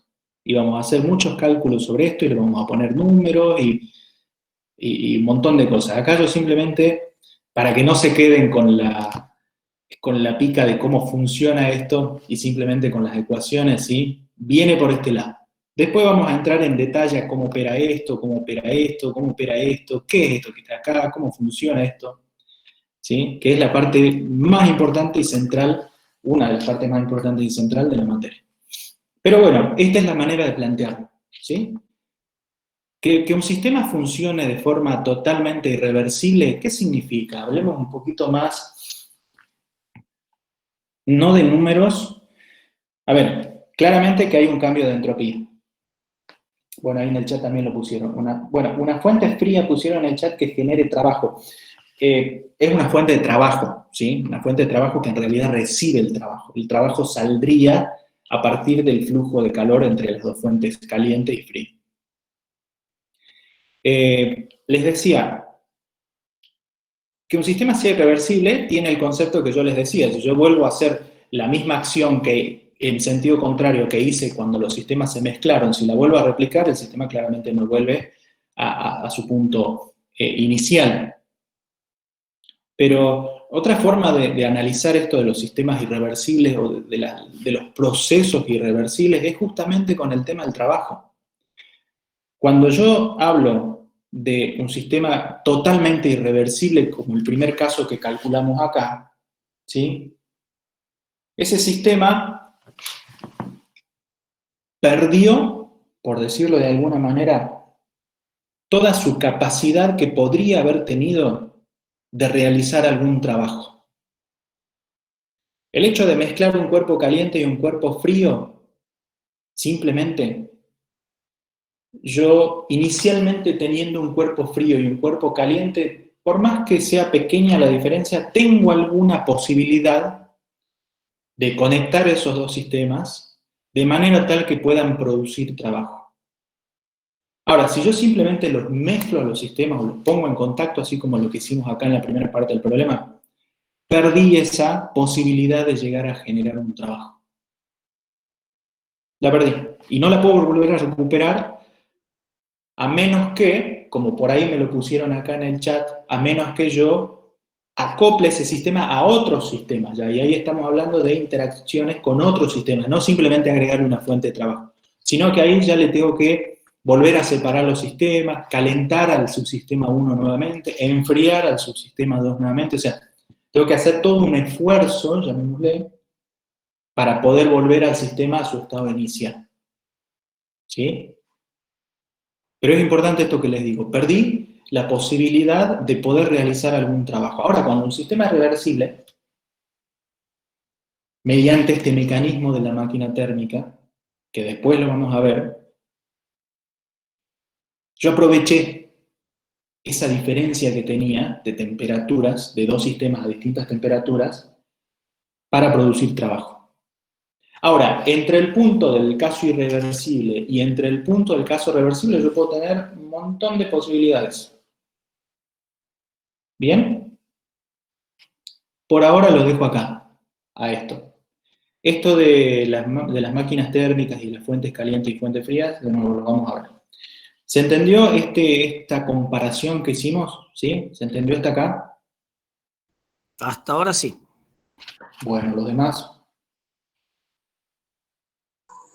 Y vamos a hacer muchos cálculos sobre esto y le vamos a poner números y un montón de cosas. Acá yo simplemente, para que no se queden con la pica de cómo funciona esto y simplemente con las ecuaciones, ¿sí?, viene por este lado. Después vamos a entrar en detalle a cómo opera esto, cómo opera esto, cómo opera esto, qué es esto que está acá, cómo funciona esto, ¿sí?, que es la parte más importante y central, una de las partes más importantes y central de la materia. Pero bueno, esta es la manera de plantearlo, ¿sí? Que un sistema funcione de forma totalmente irreversible, ¿qué significa? Hablemos un poquito más, no de números. A ver, claramente que hay un cambio de entropía. Bueno, ahí en el chat también lo pusieron. Una fuente fría pusieron en el chat que genere trabajo. Es una fuente de trabajo, ¿sí? Una fuente de trabajo que en realidad recibe el trabajo. El trabajo saldría a partir del flujo de calor entre las dos fuentes caliente y fría. Les decía que un sistema sea irreversible tiene el concepto que yo les decía. Si yo vuelvo a hacer la misma acción que en sentido contrario que hice cuando los sistemas se mezclaron, si la vuelvo a replicar, el sistema claramente no vuelve a su punto inicial. Pero otra forma de analizar esto de los sistemas irreversibles o de los procesos irreversibles es justamente con el tema del trabajo. Cuando yo hablo de un sistema totalmente irreversible, como el primer caso que calculamos acá, ¿sí?, ese sistema perdió, por decirlo de alguna manera, toda su capacidad que podría haber tenido de realizar algún trabajo. El hecho de mezclar un cuerpo caliente y un cuerpo frío, simplemente, yo inicialmente teniendo un cuerpo frío y un cuerpo caliente, por más que sea pequeña la diferencia, tengo alguna posibilidad de conectar esos dos sistemas de manera tal que puedan producir trabajo. Ahora, si yo simplemente los mezclo a los sistemas o los pongo en contacto, así como lo que hicimos acá en la primera parte del problema, perdí esa posibilidad de llegar a generar un trabajo. La perdí. Y no la puedo volver a recuperar a menos que, como por ahí me lo pusieron acá en el chat, a menos que yo acople ese sistema a otros sistemas, ¿ya? Y ahí estamos hablando de interacciones con otros sistemas, no simplemente agregarle una fuente de trabajo, sino que ahí ya le tengo que volver a separar los sistemas, calentar al subsistema 1 nuevamente, enfriar al subsistema 2 nuevamente, o sea, tengo que hacer todo un esfuerzo, llamémosle, para poder volver al sistema a su estado inicial, ¿sí? Pero es importante esto que les digo, perdí la posibilidad de poder realizar algún trabajo. Ahora, cuando un sistema es reversible, mediante este mecanismo de la máquina térmica, que después lo vamos a ver, yo aproveché esa diferencia que tenía de temperaturas, de dos sistemas a distintas temperaturas, para producir trabajo. Ahora, entre el punto del caso irreversible y entre el punto del caso reversible, yo puedo tener un montón de posibilidades. ¿Bien? Por ahora lo dejo acá, a esto. Esto de las máquinas térmicas y las fuentes calientes y fuentes frías, de nuevo lo vamos a ver. ¿Se entendió esta comparación que hicimos? ¿Sí? ¿Se entendió hasta acá?
Hasta ahora sí.
Bueno, los demás.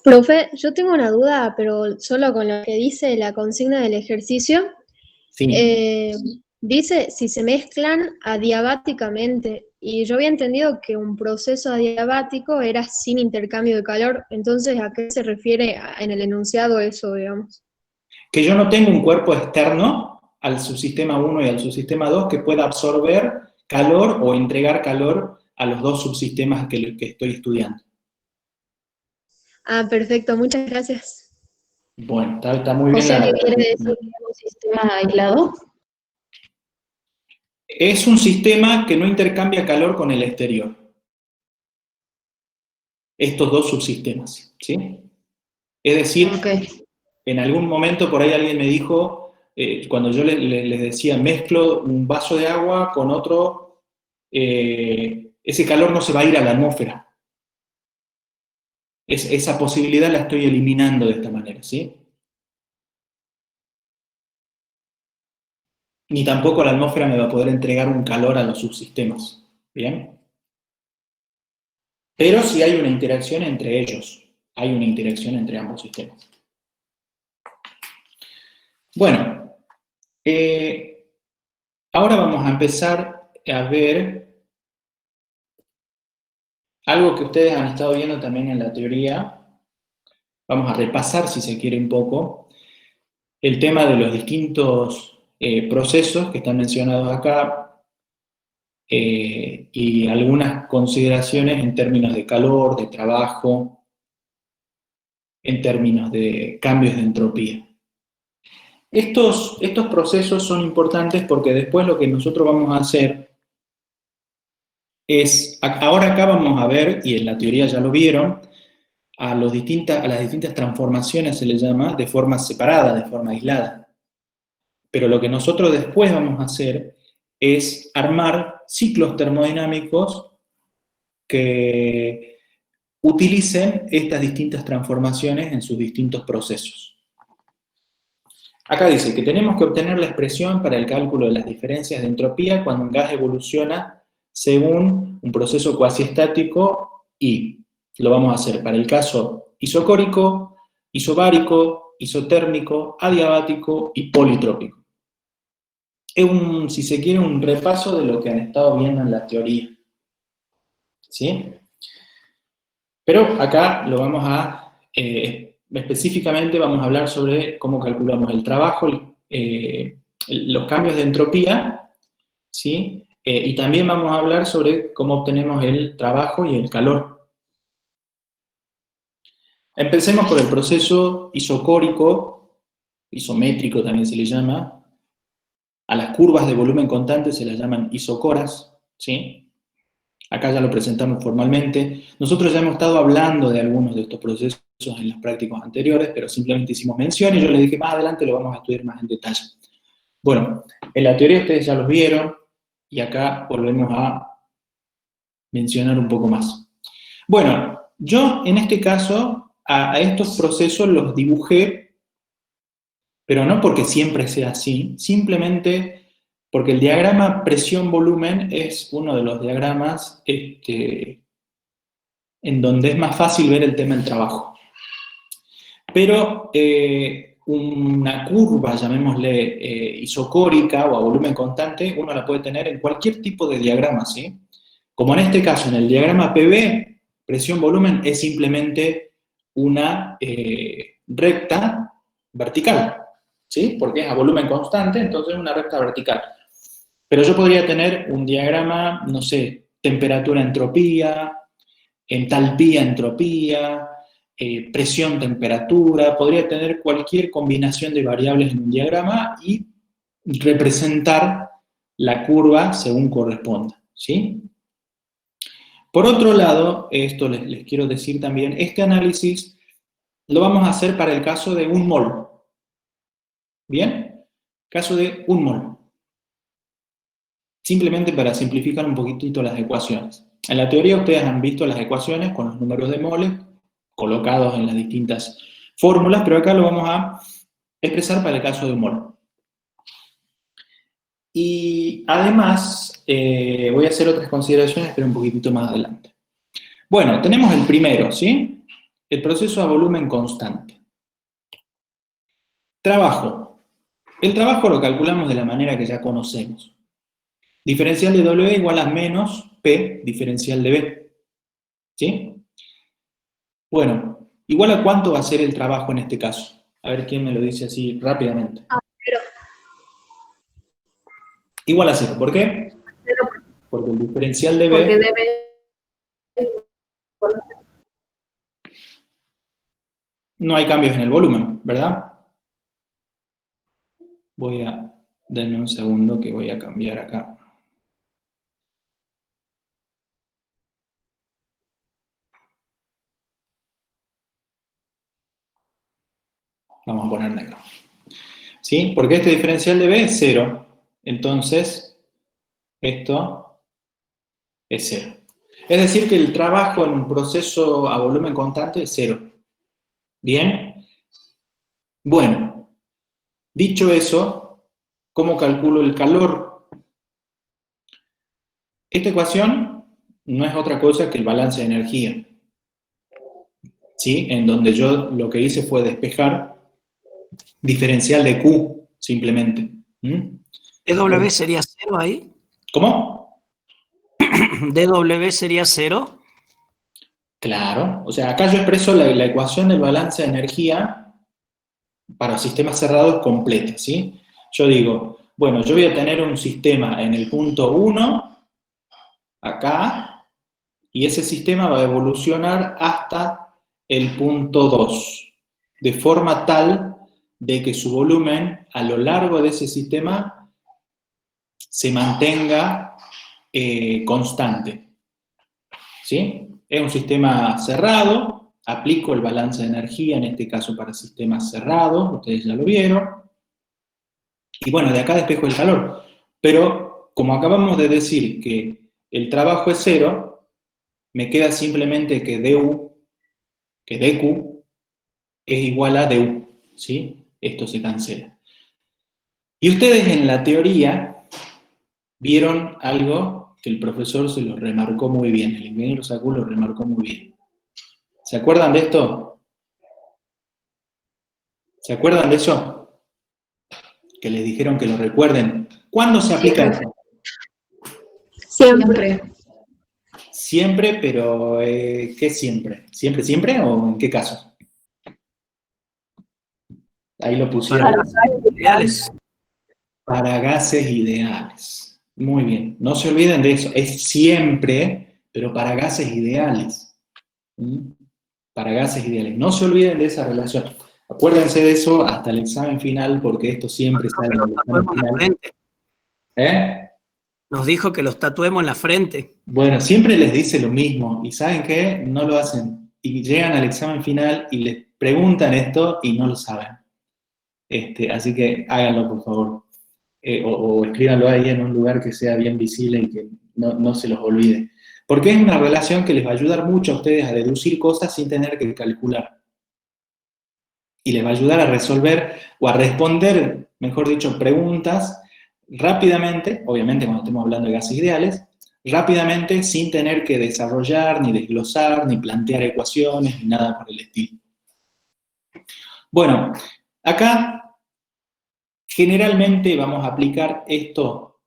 Profe, yo tengo una duda, pero solo con lo que dice la consigna del ejercicio.
Sí.
Dice, si se mezclan adiabáticamente, Y yo había entendido que un proceso adiabático era sin intercambio de calor, entonces ¿a qué se refiere en el enunciado eso, digamos?
Que yo no tengo un cuerpo externo al subsistema 1 y al subsistema 2 que pueda absorber calor o entregar calor a los dos subsistemas que estoy estudiando.
Ah, perfecto, muchas gracias.
Bueno, está muy
O
bien
sea,
la...
¿qué quiere decir que es un sistema aislado?
Es un sistema que no intercambia calor con el exterior. Estos dos subsistemas, ¿sí? Es decir,
Ok.
en algún momento por ahí alguien me dijo, cuando yo les decía, mezclo un vaso de agua con otro, ese calor no se va a ir a la atmósfera. Esa posibilidad la estoy eliminando de esta manera, ¿sí? Ni tampoco la atmósfera me va a poder entregar un calor a los subsistemas, ¿bien? Pero sí hay una interacción entre ellos, hay una interacción entre ambos sistemas. Bueno, ahora vamos a empezar a ver algo que ustedes han estado viendo también en la teoría. Vamos a repasar, si se quiere, un poco el tema de los distintos procesos que están mencionados acá y algunas consideraciones en términos de calor, de trabajo, en términos de cambios de entropía. Estos procesos son importantes porque después lo que nosotros vamos a hacer es, ahora acá vamos a ver, y en la teoría ya lo vieron, a las distintas transformaciones se les llama de forma separada, de forma aislada. Pero lo que nosotros después vamos a hacer es armar ciclos termodinámicos que utilicen estas distintas transformaciones en sus distintos procesos. Acá dice que tenemos que obtener la expresión para el cálculo de las diferencias de entropía cuando un gas evoluciona según un proceso cuasiestático y lo vamos a hacer para el caso isocórico, isobárico, isotérmico, adiabático y politrópico. Es si se quiere, un repaso de lo que han estado viendo en la teoría. ¿Sí? Pero acá lo vamos a, específicamente vamos a hablar sobre cómo calculamos el trabajo, los cambios de entropía, ¿sí? Y también vamos a hablar sobre cómo obtenemos el trabajo y el calor. Empecemos por el proceso isocórico, isométrico también se le llama. A las curvas de volumen constante se las llaman isocoras, ¿sí? Acá ya lo presentamos formalmente. Nosotros ya hemos estado hablando de algunos de estos procesos en los prácticos anteriores, pero simplemente hicimos mención y yo les dije más adelante lo vamos a estudiar más en detalle. Bueno, en la teoría ustedes ya los vieron y acá volvemos a mencionar un poco más. Bueno, yo en este caso a estos procesos los dibujé, pero no porque siempre sea así, simplemente porque el diagrama presión-volumen es uno de los diagramas en donde es más fácil ver el tema del trabajo. Pero una curva, llamémosle isocórica o a volumen constante, uno la puede tener en cualquier tipo de diagrama, ¿sí? Como en este caso, en el diagrama PV, presión-volumen es simplemente una recta vertical, ¿sí? Porque es a volumen constante, entonces es una recta vertical. Pero yo podría tener un diagrama, no sé, temperatura-entropía, entalpía-entropía, presión-temperatura, podría tener cualquier combinación de variables en un diagrama y representar la curva según corresponda, ¿sí? Por otro lado, esto les quiero decir también, este análisis lo vamos a hacer para el caso de un mol. ¿Bien? Caso de un mol. Simplemente para simplificar un poquitito las ecuaciones. En la teoría ustedes han visto las ecuaciones con los números de moles colocados en las distintas fórmulas, pero acá lo vamos a expresar para el caso de un mol. Y además, voy a hacer otras consideraciones, pero un poquitito más adelante. Bueno, tenemos el primero, ¿sí? El proceso a volumen constante. Trabajo. El trabajo lo calculamos de la manera que ya conocemos. Diferencial de W igual a menos P diferencial de B. ¿Sí? Bueno, ¿igual a cuánto va a ser el trabajo en este caso? A ver quién me lo dice así rápidamente. Igual a 0. ¿Por qué? Porque el diferencial de
Porque
B...
debe...
No hay cambios en el volumen, ¿verdad? Denme un segundo que voy a cambiar acá. Vamos a poner negro. ¿Sí? Porque este diferencial de B es 0. Entonces, esto es 0. Es decir, que el trabajo en un proceso a volumen constante es 0. ¿Bien? Bueno, dicho eso, ¿cómo calculo el calor? Esta ecuación no es otra cosa que el balance de energía. ¿Sí? En donde yo lo que hice fue despejar diferencial de Q, simplemente.
¿DW sería 0 ahí?
¿Cómo?
¿DW sería 0?
Claro. O sea, acá yo expreso la ecuación del balance de energía para sistemas cerrados completa, ¿sí? Yo digo, bueno, yo voy a tener un sistema en el punto 1, acá, y ese sistema va a evolucionar hasta el punto 2, de forma tal de que su volumen a lo largo de ese sistema se mantenga constante. ¿Sí? Es un sistema cerrado, aplico el balance de energía, en este caso para sistemas cerrados, ustedes ya lo vieron. Y bueno, de acá despejo el calor. Pero como acabamos de decir que el trabajo es 0, me queda simplemente que DQ es igual a DU, ¿sí? Esto se cancela. Y ustedes en la teoría vieron algo que el profesor se lo remarcó muy bien, el ingeniero Sacú lo remarcó muy bien. ¿Se acuerdan de esto? ¿Se acuerdan de eso? Que les dijeron que lo recuerden. ¿Cuándo se aplica esto?
Siempre.
Siempre, pero ¿qué siempre? ¿Siempre, siempre o en qué casos? Ahí lo pusieron.
Ideales.
Para gases ideales. Muy bien. No se olviden de eso. Es siempre, pero para gases ideales. Para gases ideales. No se olviden de esa relación. Acuérdense de eso hasta el examen final, porque esto siempre sale en el examen final. ¿Eh?
Nos dijo que los tatuemos en la frente.
Bueno, siempre les dice lo mismo. ¿Y saben qué? No lo hacen. Y llegan al examen final y les preguntan esto y no lo saben. Así que háganlo, por favor. O escríbanlo ahí en un lugar que sea bien visible y que no se los olvide. Porque es una relación que les va a ayudar mucho a ustedes a deducir cosas sin tener que calcular. Y les va a ayudar a resolver o a responder, mejor dicho, preguntas rápidamente, obviamente cuando estemos hablando de gases ideales, rápidamente sin tener que desarrollar, ni desglosar, ni plantear ecuaciones, ni nada por el estilo. Bueno, acá generalmente vamos a aplicar esto,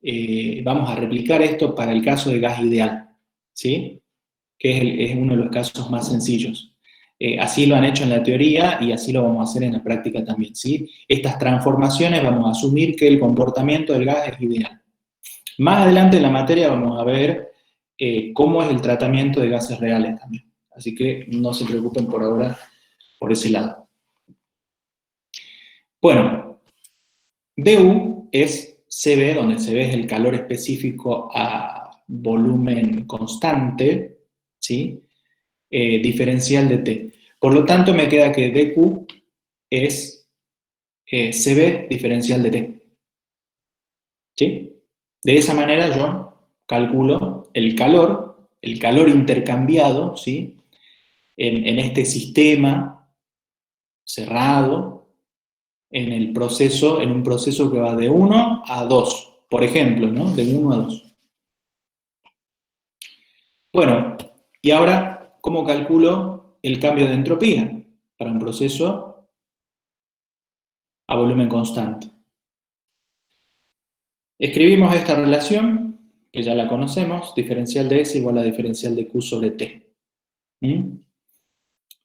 vamos a replicar esto para el caso de gas ideal, ¿sí? Que es uno de los casos más sencillos. Así lo han hecho en la teoría y así lo vamos a hacer en la práctica también, ¿sí? Estas transformaciones vamos a asumir que el comportamiento del gas es ideal. Más adelante en la materia vamos a ver cómo es el tratamiento de gases reales también. Así que no se preocupen por ahora por ese lado. Bueno, DU es CB, donde CB es el calor específico a volumen constante, ¿sí? Diferencial de T. Por lo tanto, me queda que DQ es CB diferencial de T. ¿Sí? De esa manera yo calculo el calor intercambiado, ¿sí? En este sistema cerrado, en un proceso que va de 1 a 2, por ejemplo, ¿no? De 1 a 2. Bueno, y ahora, ¿cómo calculo el cambio de entropía para un proceso a volumen constante? Escribimos esta relación, que ya la conocemos, diferencial de S igual a diferencial de Q sobre T.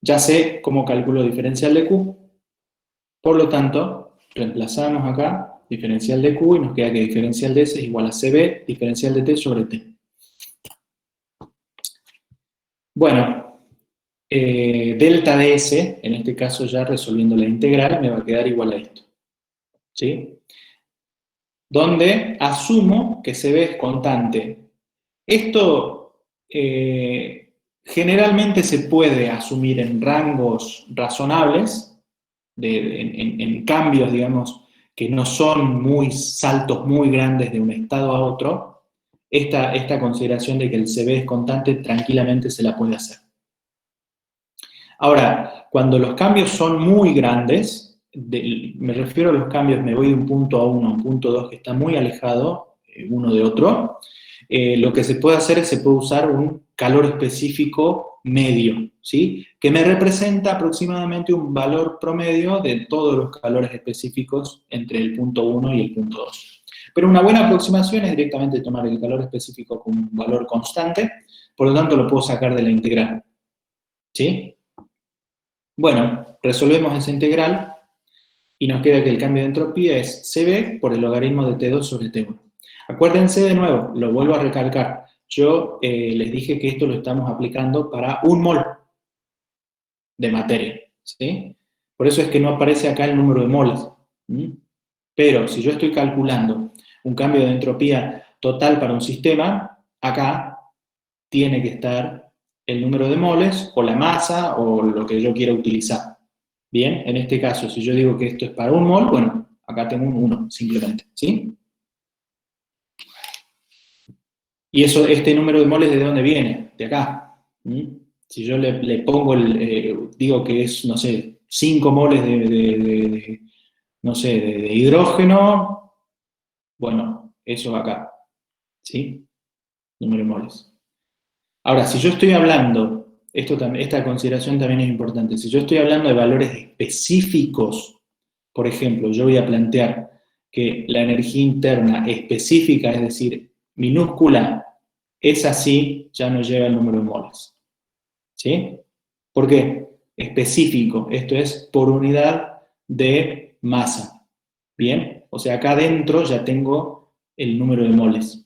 Ya sé cómo calculo diferencial de Q, por lo tanto, reemplazamos acá diferencial de Q y nos queda que diferencial de S es igual a CB, diferencial de T sobre T. Bueno, delta de S, en este caso ya resolviendo la integral, me va a quedar igual a esto. ¿Sí? Donde asumo que CB es constante. Esto generalmente se puede asumir en rangos razonables, en cambios, digamos, que no son saltos muy grandes de un estado a otro. Esta consideración de que el CB es constante tranquilamente se la puede hacer. Ahora, cuando los cambios son muy grandes, me refiero a los cambios, me voy de un punto a uno a un punto 2 que está muy alejado uno de otro, lo que se puede hacer es se puede usar un calor específico medio, ¿sí? Que me representa aproximadamente un valor promedio de todos los calores específicos entre el punto 1 y el punto 2. Pero una buena aproximación es directamente tomar el calor específico como un valor constante, por lo tanto lo puedo sacar de la integral, ¿sí? Bueno, resolvemos esa integral y nos queda que el cambio de entropía es CB por el logaritmo de T2 sobre T1. Acuérdense de nuevo, lo vuelvo a recalcar, yo les dije que esto lo estamos aplicando para 1 mol de materia, ¿sí? Por eso es que no aparece acá el número de moles. Pero si yo estoy calculando un cambio de entropía total para un sistema, acá tiene que estar el número de moles, o la masa, o lo que yo quiera utilizar. Bien, en este caso, si yo digo que esto es para 1 mol, bueno, acá tengo un 1, simplemente, ¿sí? Y este número de moles, ¿de dónde viene? De acá. Si yo le pongo, digo que es, no sé, 5 moles no sé, de hidrógeno, bueno, eso acá, ¿sí? Número de moles. Ahora, si yo estoy hablando, esta consideración también es importante, si yo estoy hablando de valores específicos, por ejemplo, yo voy a plantear que la energía interna específica, es decir, minúscula, es así, ya no lleva el número de moles. ¿Sí? ¿Por qué? Específico, esto es por unidad de masa. ¿Bien? O sea, acá adentro ya tengo el número de moles.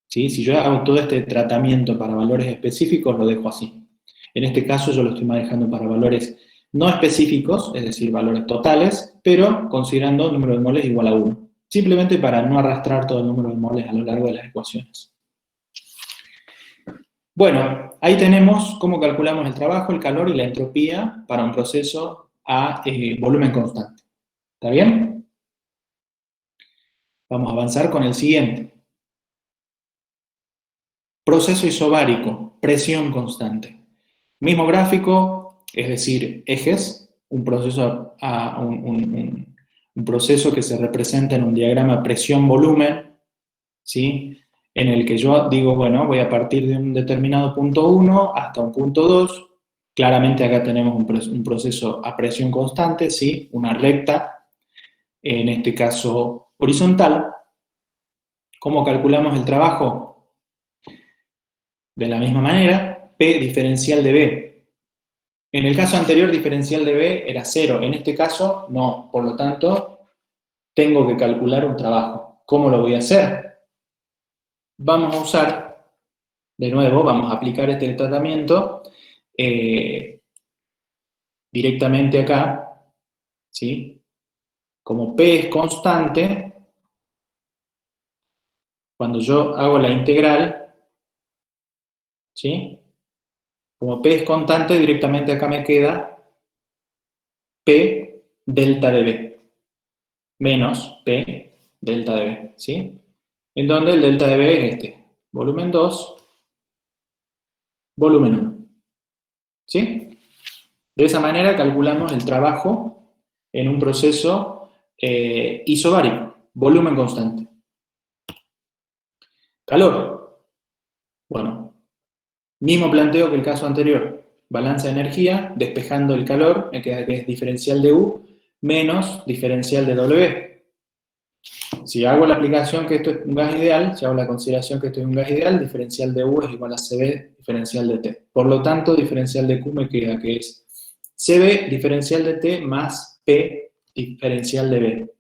¿Sí? Si yo hago todo este tratamiento para valores específicos, lo dejo así. En este caso yo lo estoy manejando para valores no específicos, es decir, valores totales, pero considerando el número de moles igual a 1. Simplemente para no arrastrar todo el número de moles a lo largo de las ecuaciones. Bueno, ahí tenemos cómo calculamos el trabajo, el calor y la entropía para un proceso a volumen constante. ¿Está bien? Vamos a avanzar con el siguiente. Proceso isobárico, presión constante. Mismo gráfico, es decir, ejes, un proceso que se representa en un diagrama presión-volumen, ¿sí? En el que yo digo, bueno, voy a partir de un determinado punto 1 hasta un punto 2. Claramente acá tenemos un proceso a presión constante, ¿sí? Una recta, en este caso horizontal. ¿Cómo calculamos el trabajo? De la misma manera, P diferencial de B. En el caso anterior, diferencial de B era 0. En este caso, no. Por lo tanto, tengo que calcular un trabajo. ¿Cómo lo voy a hacer? Vamos a usar, de nuevo, vamos a aplicar este tratamiento directamente acá, ¿sí? Como P es constante, cuando yo hago la integral, ¿sí? Como P es constante, directamente acá me queda P delta de B, menos P delta de B, ¿sí? En donde el delta de B es este, volumen 2, volumen 1, ¿sí? De esa manera calculamos el trabajo en un proceso isobárico, volumen constante. Calor. Bueno, mismo planteo que el caso anterior. Balanza de energía, despejando el calor, me queda que es diferencial de U, menos diferencial de W. Si hago la aplicación que esto es un gas ideal, si hago la consideración que esto es un gas ideal, diferencial de U es igual a CB diferencial de T. Por lo tanto, diferencial de Q me queda que es CB diferencial de T más P diferencial de B.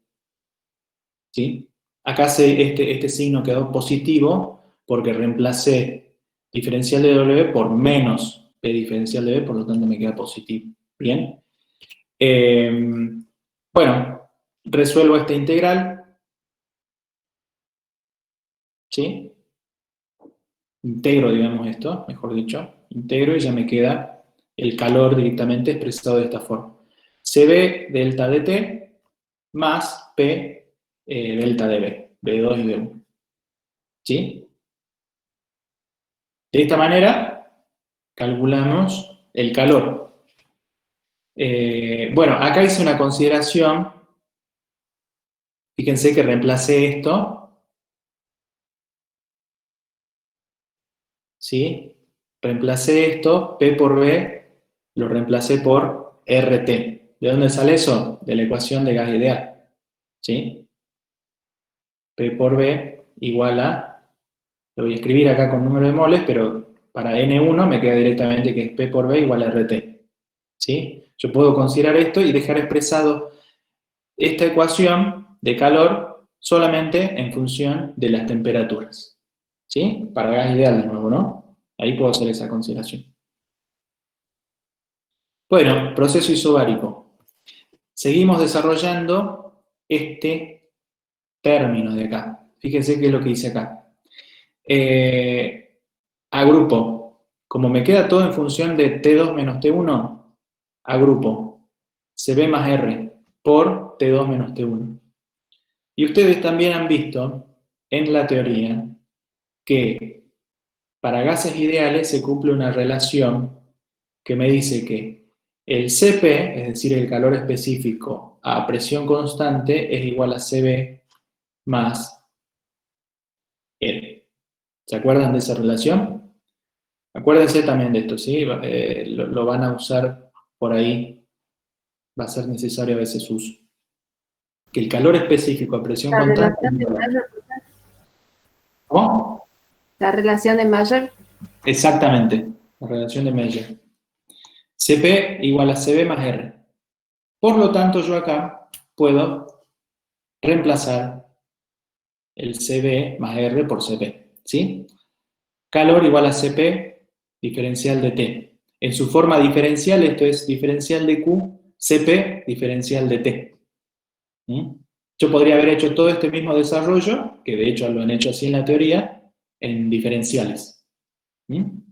¿Sí? Acá este signo quedó positivo porque reemplacé diferencial de W por menos P diferencial de B, por lo tanto me queda positivo. ¿Bien? Bueno, resuelvo esta integral. ¿Sí? Integro, digamos esto, mejor dicho. Integro y ya me queda el calor directamente expresado de esta forma. CB delta de T más P delta de B, B2 y B1. ¿Sí? De esta manera calculamos el calor. Bueno, acá hice una consideración. Fíjense que reemplacé esto. ¿Sí? Reemplacé esto, P por B, lo reemplacé por RT. ¿De dónde sale eso? De la ecuación de gas ideal. ¿Sí? P por B igual a, lo voy a escribir acá con número de moles, pero para N1 me queda directamente que es P por B igual a RT. ¿Sí? Yo puedo considerar esto y dejar expresado esta ecuación de calor solamente en función de las temperaturas. ¿Sí? Para gas ideal de nuevo, ¿no? Ahí puedo hacer esa consideración. Bueno, proceso isobárico. Seguimos desarrollando este término de acá. Fíjense qué es lo que dice acá. Agrupo. Como me queda todo en función de T2 menos T1, agrupo CB más R por T2 menos T1. Y ustedes también han visto en la teoría que para gases ideales se cumple una relación que me dice que el Cp, es decir, el calor específico a presión constante, es igual a Cb más R. ¿Se acuerdan de esa relación? Acuérdense también de esto, ¿sí? Lo van a usar por ahí, va a ser necesario a veces uso. Que el calor específico a presión
La
constante...
relación de Mayer.
¿Cómo?
La relación de Mayer.
Exactamente, la relación de Mayer. Cp igual a Cb más R. Por lo tanto, yo acá puedo reemplazar el Cb más R por Cp, ¿sí? Calor igual a Cp diferencial de T. En su forma diferencial, esto es diferencial de Q, Cp diferencial de T. ¿Mm? Yo podría haber hecho todo este mismo desarrollo, que de hecho lo han hecho así en la teoría, en diferenciales. ¿Mm?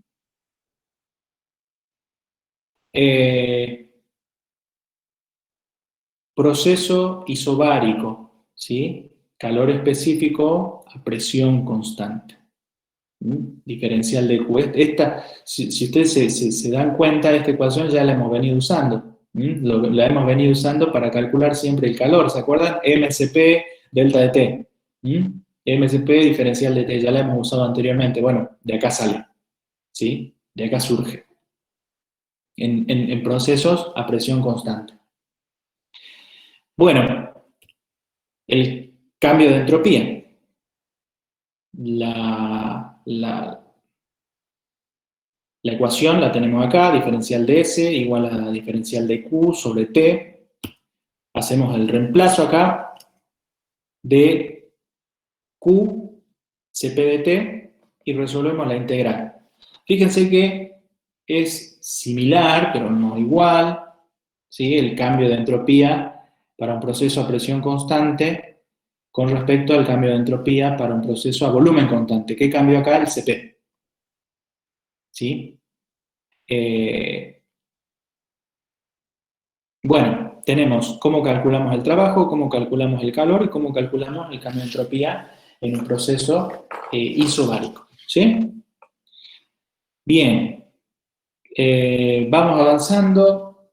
Proceso isobárico, ¿sí? Calor específico a presión constante. Diferencial de Q. Si ustedes se dan cuenta, esta ecuación ya la hemos venido usando. La hemos venido usando para calcular siempre el calor. ¿Se acuerdan? MCP delta de T. MCP diferencial de T. Ya la hemos usado anteriormente. Bueno, de acá sale. ¿Sí? De acá surge. En procesos a presión constante. Bueno, el cambio de entropía. La ecuación la tenemos acá, diferencial de S igual a la diferencial de Q sobre T. Hacemos el reemplazo acá de Q, Cp de T, y resolvemos la integral. Fíjense que es similar, pero no igual, ¿sí? El cambio de entropía para un proceso a presión constante con respecto al cambio de entropía para un proceso a volumen constante. ¿Qué cambió acá? El Cp. ¿Sí? Bueno, tenemos cómo calculamos el trabajo, cómo calculamos el calor y cómo calculamos el cambio de entropía en un proceso isobárico. ¿Sí? Bien, vamos avanzando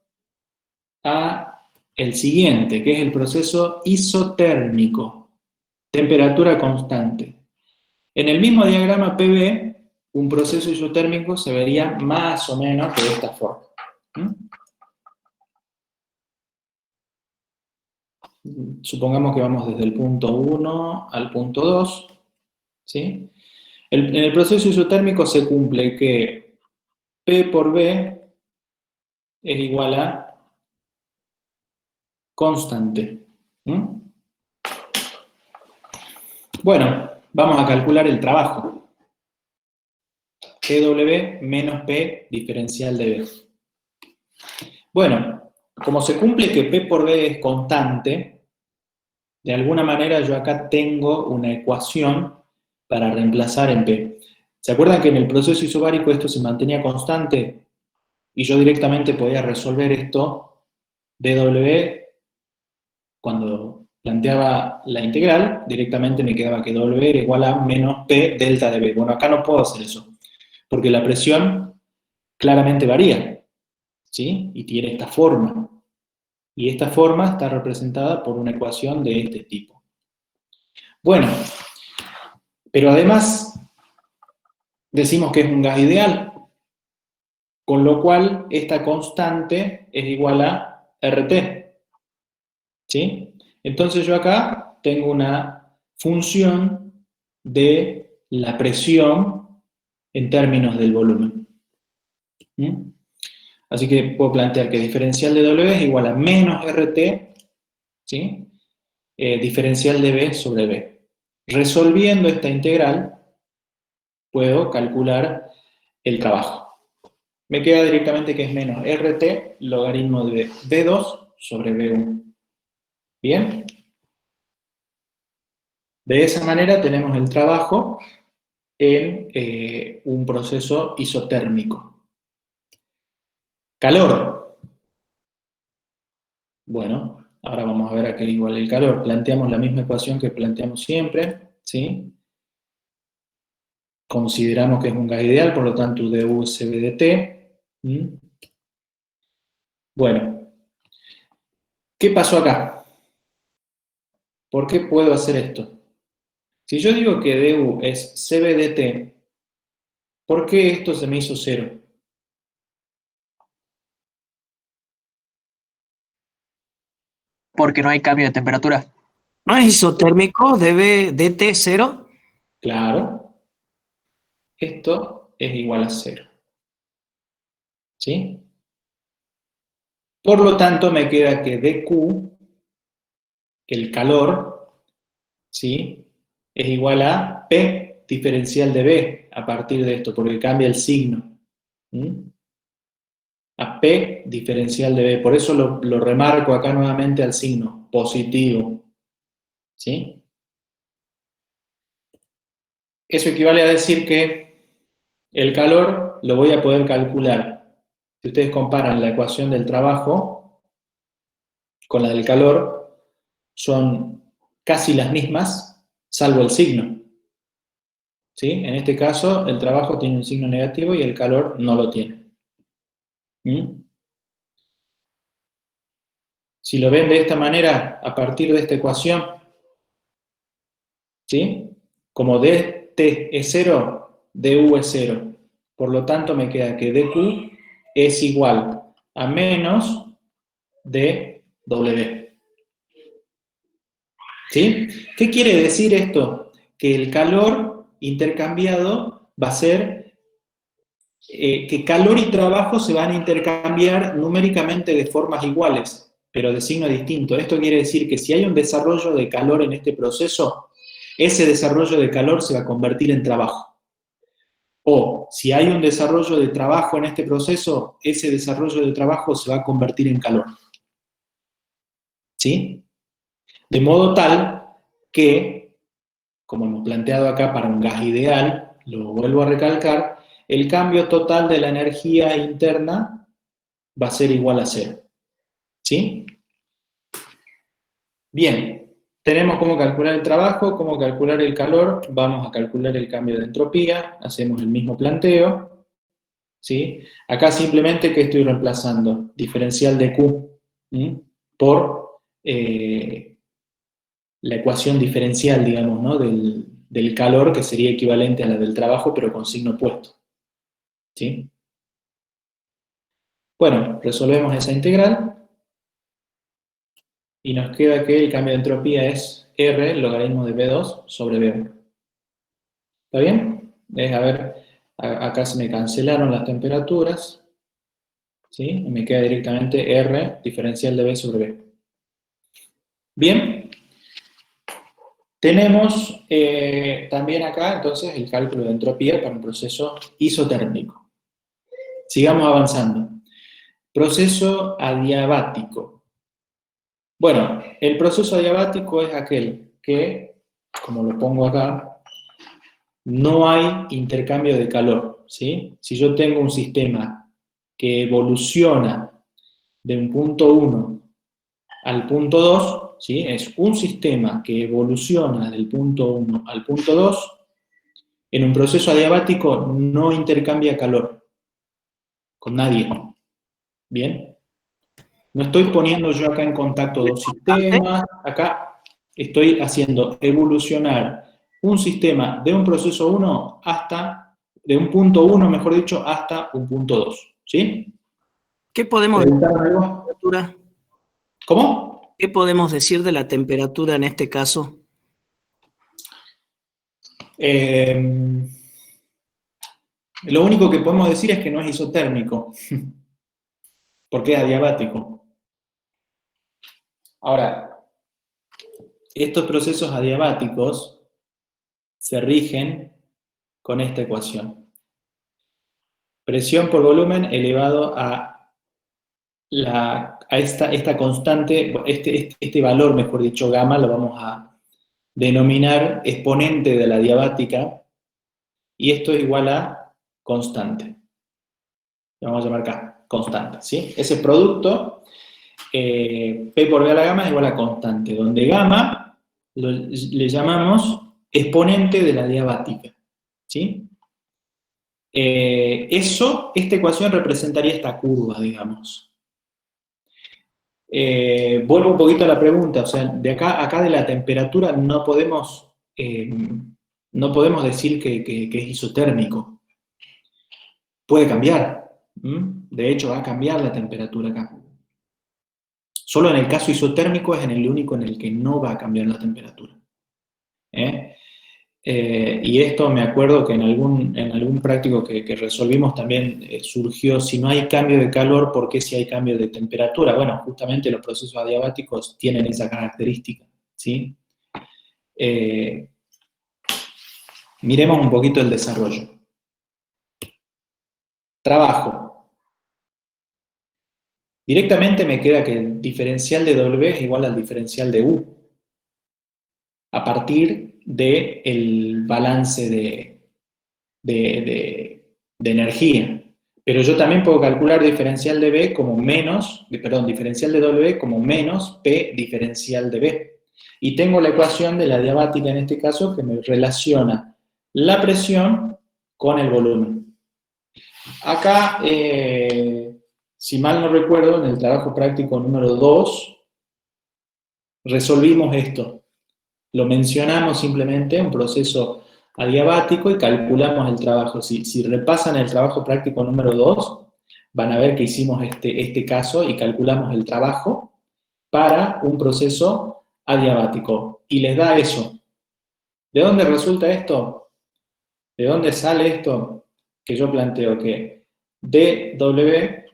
a el siguiente, que es el proceso isotérmico, temperatura constante. En el mismo diagrama PV, un proceso isotérmico se vería más o menos de esta forma. Supongamos que vamos desde el punto 1 al punto 2, ¿sí? En el proceso isotérmico se cumple que P por B es igual a constante. Bueno, vamos a calcular el trabajo. PW menos P diferencial de B. Bueno, como se cumple que P por B es constante, de alguna manera yo acá tengo una ecuación para reemplazar en P. ¿Se acuerdan que en el proceso isobárico esto se mantenía constante? Y yo directamente podía resolver esto dW, cuando planteaba la integral, directamente me quedaba que W era igual a menos P delta de B. Bueno, acá no puedo hacer eso, porque la presión claramente varía, ¿sí? Y tiene esta forma. Y esta forma está representada por una ecuación de este tipo. Bueno, pero además decimos que es un gas ideal, con lo cual esta constante es igual a RT, ¿sí? Entonces yo acá tengo una función de la presión en términos del volumen. Así que puedo plantear que diferencial de W es igual a menos RT, ¿sí? Diferencial de B sobre B. Resolviendo esta integral, puedo calcular el trabajo. Me queda directamente que es menos RT logaritmo de B2 sobre B1. ¿Bien? De esa manera tenemos el trabajo en un proceso isotérmico. Calor. Bueno, ahora vamos a ver a qué es igual el calor. Planteamos la misma ecuación que planteamos siempre, ¿sí? Consideramos que es un gas ideal, por lo tanto dU es CB de T. Bueno, ¿qué pasó acá? ¿Por qué puedo hacer esto? Si yo digo que dU es CB de T, ¿por qué esto se me hizo cero?
Porque no hay cambio de temperatura.
¿No es isotérmico? ¿Debe DT 0?
Claro, esto es igual a 0. ¿Sí? Por lo tanto, me queda que dQ, el calor, ¿sí? Es igual a P diferencial de B a partir de esto, porque cambia el signo. A P diferencial de B. Por eso lo remarco acá nuevamente al signo, positivo. ¿Sí? Eso equivale a decir que el calor lo voy a poder calcular. Si ustedes comparan la ecuación del trabajo con la del calor, son casi las mismas, salvo el signo. ¿Sí? En este caso, el trabajo tiene un signo negativo y el calor no lo tiene. Si lo ven de esta manera, a partir de esta ecuación, ¿sí? Como dt es 0, du es 0. Por lo tanto, me queda que dq es igual a menos dw. ¿Sí? ¿Qué quiere decir esto? Que el calor intercambiado va a ser que calor y trabajo se van a intercambiar numéricamente de formas iguales, pero de signo distinto. Esto quiere decir que si hay un desarrollo de calor en este proceso, ese desarrollo de calor se va a convertir en trabajo. O si hay un desarrollo de trabajo en este proceso, ese desarrollo de trabajo se va a convertir en calor. ¿Sí? De modo tal que, como hemos planteado acá para un gas ideal, lo vuelvo a recalcar, el cambio total de la energía interna va a ser igual a 0. ¿Sí? Bien, tenemos cómo calcular el trabajo, cómo calcular el calor, vamos a calcular el cambio de entropía, hacemos el mismo planteo. ¿Sí? Acá simplemente, ¿qué estoy reemplazando? Diferencial de Q por la ecuación diferencial, digamos, ¿no? del calor, que sería equivalente a la del trabajo, pero con signo opuesto. ¿Sí? Bueno, resolvemos esa integral y nos queda que el cambio de entropía es R, logaritmo de B2 sobre B1. ¿Está bien? A ver, acá se me cancelaron las temperaturas, ¿sí? Y me queda directamente R, diferencial de B sobre B. Bien. Tenemos también acá, entonces, el cálculo de entropía para un proceso isotérmico. Sigamos avanzando. Proceso adiabático. Bueno, el proceso adiabático es aquel que, como lo pongo acá, no hay intercambio de calor, ¿sí? Si yo tengo un sistema que evoluciona de un punto 1 al punto 2, ¿sí? Es un sistema que evoluciona del punto 1 al punto 2, en un proceso adiabático no intercambia calor con nadie. ¿Bien? No estoy poniendo yo acá en contacto dos sistemas, acá estoy haciendo evolucionar un sistema de un proceso 1 hasta, de un punto 1, mejor dicho, hasta un punto 2. ¿Sí?
¿Qué podemos decir de la
¿Algo?
temperatura?
¿Cómo?
¿Qué podemos decir de la temperatura en este caso?
Lo único que podemos decir es que no es isotérmico, porque es adiabático. Ahora, estos procesos adiabáticos se rigen con esta ecuación. Presión por volumen elevado a esta constante, este valor, mejor dicho, gamma, lo vamos a denominar exponente de la diabática, y esto es igual a constante. Lo vamos a llamar acá, constante, ¿sí? Ese producto, P por B a la gamma es igual a constante, donde gamma le llamamos exponente de la diabática, ¿sí? Esta ecuación representaría esta curva, digamos. Vuelvo un poquito a la pregunta, o sea, de acá de la temperatura no podemos decir que es isotérmico. Puede cambiar. De hecho, va a cambiar la temperatura acá. Solo en el caso isotérmico es en el único en el que no va a cambiar la temperatura. Y esto me acuerdo que en algún práctico que resolvimos también surgió, si no hay cambio de calor, ¿por qué si hay cambio de temperatura? Bueno, justamente los procesos adiabáticos tienen esa característica, ¿sí? Miremos un poquito el desarrollo. Trabajo. Directamente me queda que el diferencial de W es igual al diferencial de U, a partir del balance de energía. Pero yo también puedo calcular diferencial de B como diferencial de W como menos P diferencial de B. Y tengo la ecuación de la diabática en este caso que me relaciona la presión con el volumen. Acá, si mal no recuerdo, en el trabajo práctico número 2, resolvimos esto. Lo mencionamos simplemente, un proceso adiabático, y calculamos el trabajo. Si repasan el trabajo práctico número 2, van a ver que hicimos este caso y calculamos el trabajo para un proceso adiabático. Y les da eso. ¿De dónde resulta esto? ¿De dónde sale esto? Que yo planteo que dW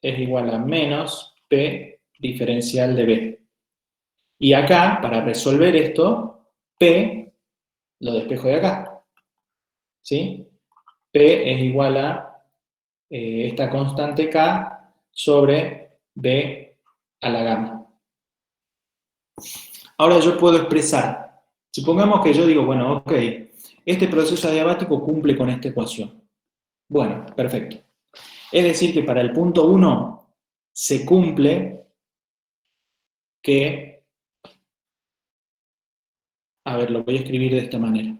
es igual a menos P diferencial de B. Y acá, para resolver esto, P lo despejo de acá, ¿sí? P es igual a esta constante K sobre B a la gamma. Ahora yo puedo expresar, supongamos que yo digo, bueno, ok, este proceso adiabático cumple con esta ecuación. Bueno, perfecto. Es decir que para el punto 1 se cumple que, a ver, lo voy a escribir de esta manera.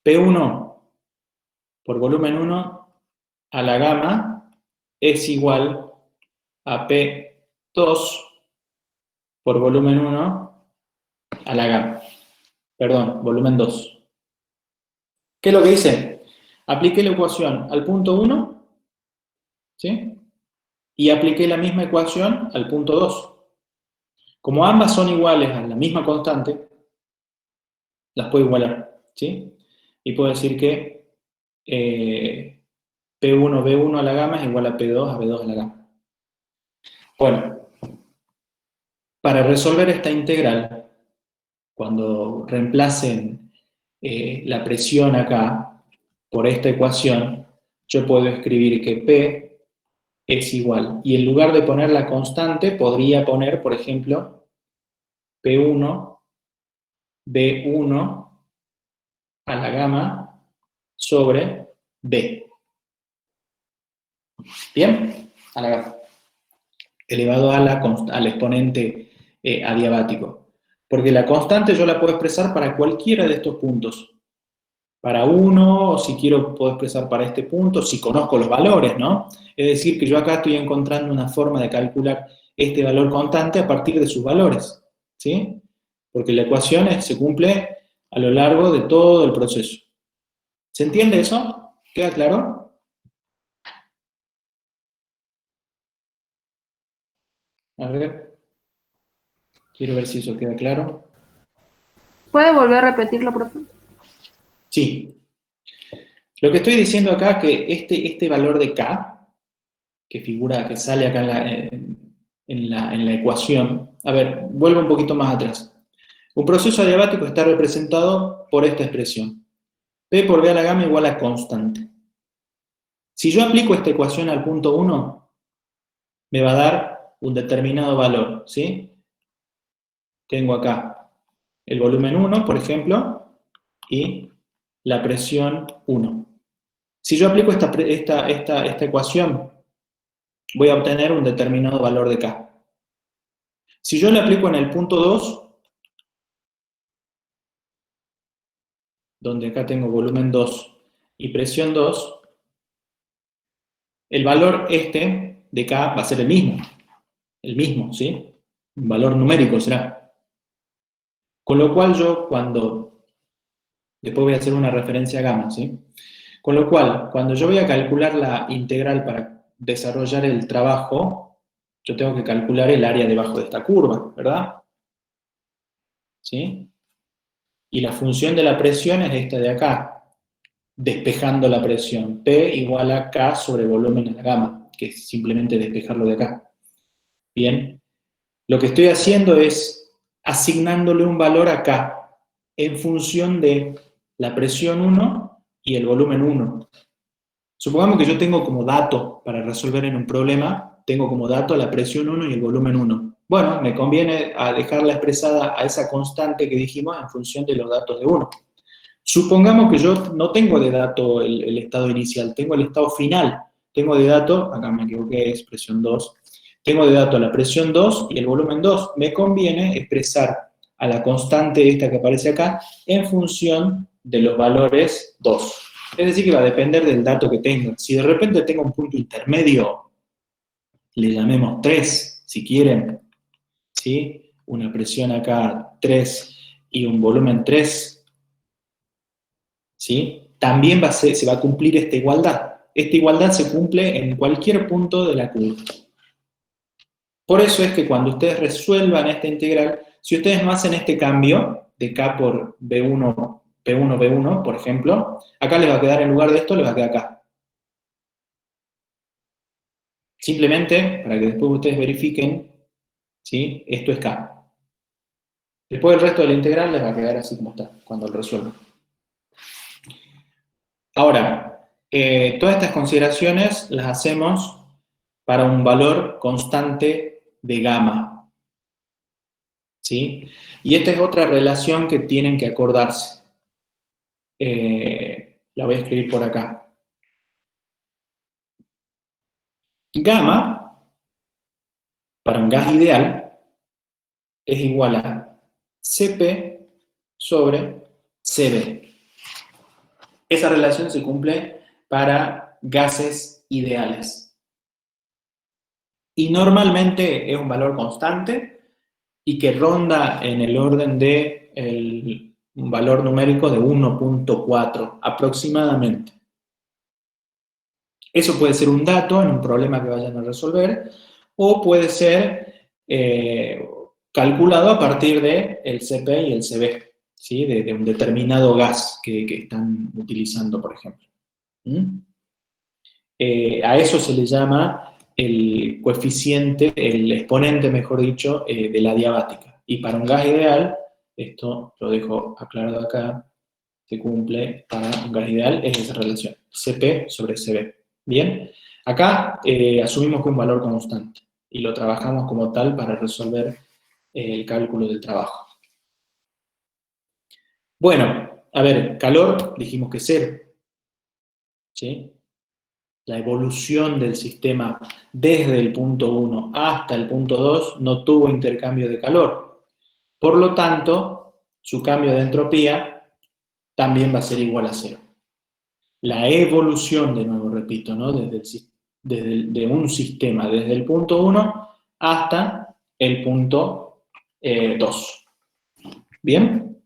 P1 por volumen 1 a la gamma es igual a P2 por volumen 1 a la gamma. Perdón, volumen 2. ¿Qué es lo que hice? Apliqué la ecuación al punto 1, ¿sí? Y apliqué la misma ecuación al punto 2. Como ambas son iguales a la misma constante, las puedo igualar, ¿sí? Y puedo decir que P1 B1 a la gamma es igual a P2 a B2 a la gamma. Bueno, para resolver esta integral, cuando reemplacen la presión acá por esta ecuación, yo puedo escribir que P es igual, y en lugar de poner la constante, podría poner, por ejemplo, P1 B1 a la gamma sobre B. ¿Bien? A la gamma. Elevado al exponente adiabático. Porque la constante yo la puedo expresar para cualquiera de estos puntos. Para uno, o si quiero, puedo expresar para este punto, si conozco los valores, ¿no? Es decir, que yo acá estoy encontrando una forma de calcular este valor constante a partir de sus valores, ¿sí? Porque la ecuación se cumple a lo largo de todo el proceso. ¿Se entiende eso? ¿Queda claro? A ver. Quiero ver si eso queda claro.
¿Puede volver a repetirlo, profe?
Sí. Lo que estoy diciendo acá es que este valor de K, que figura, que sale acá en la ecuación, a ver, vuelvo un poquito más atrás. Un proceso adiabático está representado por esta expresión. P por B a la gamma igual a constante. Si yo aplico esta ecuación al punto 1, me va a dar un determinado valor, ¿sí? Tengo acá el volumen 1, por ejemplo, y la presión 1. Si yo aplico esta ecuación, voy a obtener un determinado valor de K. Si yo le aplico en el punto 2, donde acá tengo volumen 2 y presión 2, el valor de K va a ser el mismo, ¿sí? Un valor numérico será. Con lo cual yo después voy a hacer una referencia a gamma, ¿sí? Con lo cual, cuando yo voy a calcular la integral para desarrollar el trabajo, yo tengo que calcular el área debajo de esta curva, ¿verdad? ¿Sí? Y la función de la presión es esta de acá, despejando la presión. P igual a K sobre volumen a la gamma, que es simplemente despejarlo de acá. Bien. Lo que estoy haciendo es asignándole un valor a K en función de la presión 1 y el volumen 1. Supongamos que yo tengo como dato para resolver en un problema, tengo como dato la presión 1 y el volumen 1. Bueno, me conviene dejarla expresada a esa constante que dijimos en función de los datos de 1. Supongamos que yo no tengo de dato el estado inicial, tengo el estado final. Tengo de dato, acá me equivoqué, es presión 2. Tengo de dato la presión 2 y el volumen 2. Me conviene expresar a la constante esta que aparece acá en función de los valores 2. Es decir, que va a depender del dato que tenga. Si de repente tengo un punto intermedio, le llamemos 3, si quieren, ¿sí? Una presión acá 3 y un volumen 3, ¿sí? También se va a cumplir esta igualdad. Esta igualdad se cumple en cualquier punto de la curva. Por eso es que cuando ustedes resuelvan esta integral, si ustedes no hacen este cambio de K por B1, P1, B1, por ejemplo, acá les va a quedar en lugar de esto, les va a quedar acá. Simplemente, para que después ustedes verifiquen, ¿sí? Esto es K. Después el resto de la integral les va a quedar así como está, cuando lo resuelvan. Ahora, todas estas consideraciones las hacemos para un valor constante de gamma, ¿sí? Y esta es otra relación que tienen que acordarse. La voy a escribir por acá. Gamma, para un gas ideal, es igual a Cp sobre Cv. Esa relación se cumple para gases ideales. Y normalmente es un valor constante y que ronda en el orden de un valor numérico de 1.4 aproximadamente. Eso puede ser un dato en un problema que vayan a resolver, o puede ser calculado a partir del CP y el CB, ¿sí? De un determinado gas que están utilizando, por ejemplo. A eso se le llama el coeficiente, el exponente, mejor dicho, de la adiabática. Y para un gas ideal, esto lo dejo aclarado acá, se cumple para un gas ideal, es esa relación, CP sobre CB. Bien, acá asumimos que un valor constante y lo trabajamos como tal para resolver el cálculo del trabajo. Bueno, a ver, calor, dijimos que 0, ¿sí? La evolución del sistema desde el punto 1 hasta el punto 2 no tuvo intercambio de calor. Por lo tanto, su cambio de entropía también va a ser igual a 0. La evolución, de nuevo repito, ¿no? de un sistema desde el punto 1 hasta el punto 2. ¿Bien?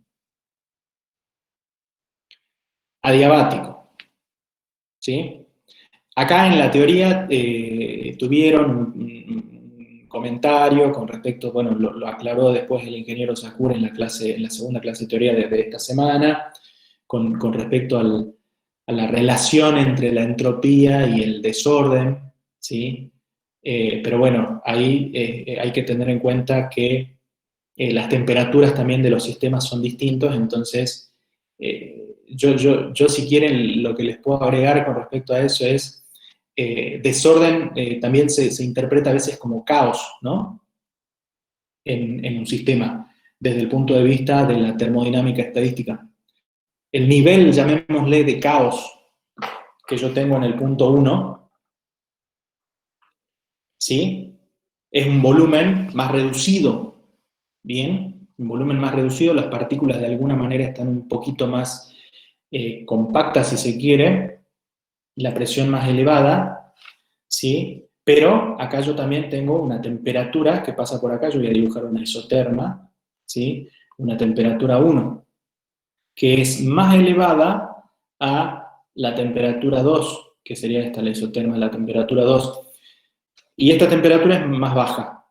Adiabático. ¿Sí? Acá en la teoría tuvieron un comentario con respecto, bueno, lo aclaró después el ingeniero Sakura en la segunda clase de teoría de esta semana, con respecto a la relación entre la entropía y el desorden, ¿sí? Pero bueno, ahí hay que tener en cuenta que las temperaturas también de los sistemas son distintos, entonces yo si quieren lo que les puedo agregar con respecto a eso es desorden también se interpreta a veces como caos, ¿no? En un sistema, desde el punto de vista de la termodinámica estadística. El nivel, llamémosle, de caos que yo tengo en el punto 1, ¿sí? Es un volumen más reducido, ¿bien? Un volumen más reducido, las partículas de alguna manera están un poquito más compactas, si se quiere, la presión más elevada, ¿sí? Pero acá yo también tengo una temperatura que pasa por acá, yo voy a dibujar una isoterma, ¿sí? Una temperatura 1, que es más elevada a la temperatura 2, que sería esta, la isoterma de la temperatura 2. Y esta temperatura es más baja.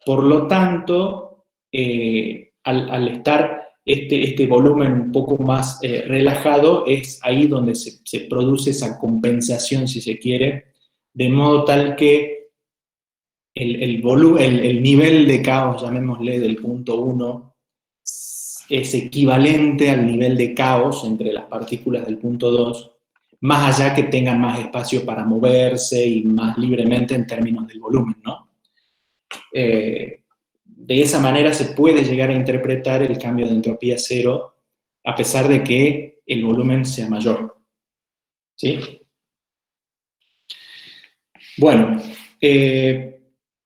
Por lo tanto, al estar este volumen un poco más relajado, es ahí donde se produce esa compensación, si se quiere, de modo tal que el nivel de caos, llamémosle, del punto 1, es equivalente al nivel de caos entre las partículas del punto 2, más allá que tengan más espacio para moverse y más libremente en términos del volumen, ¿no? De esa manera se puede llegar a interpretar el cambio de entropía 0 a pesar de que el volumen sea mayor. ¿Sí? Bueno,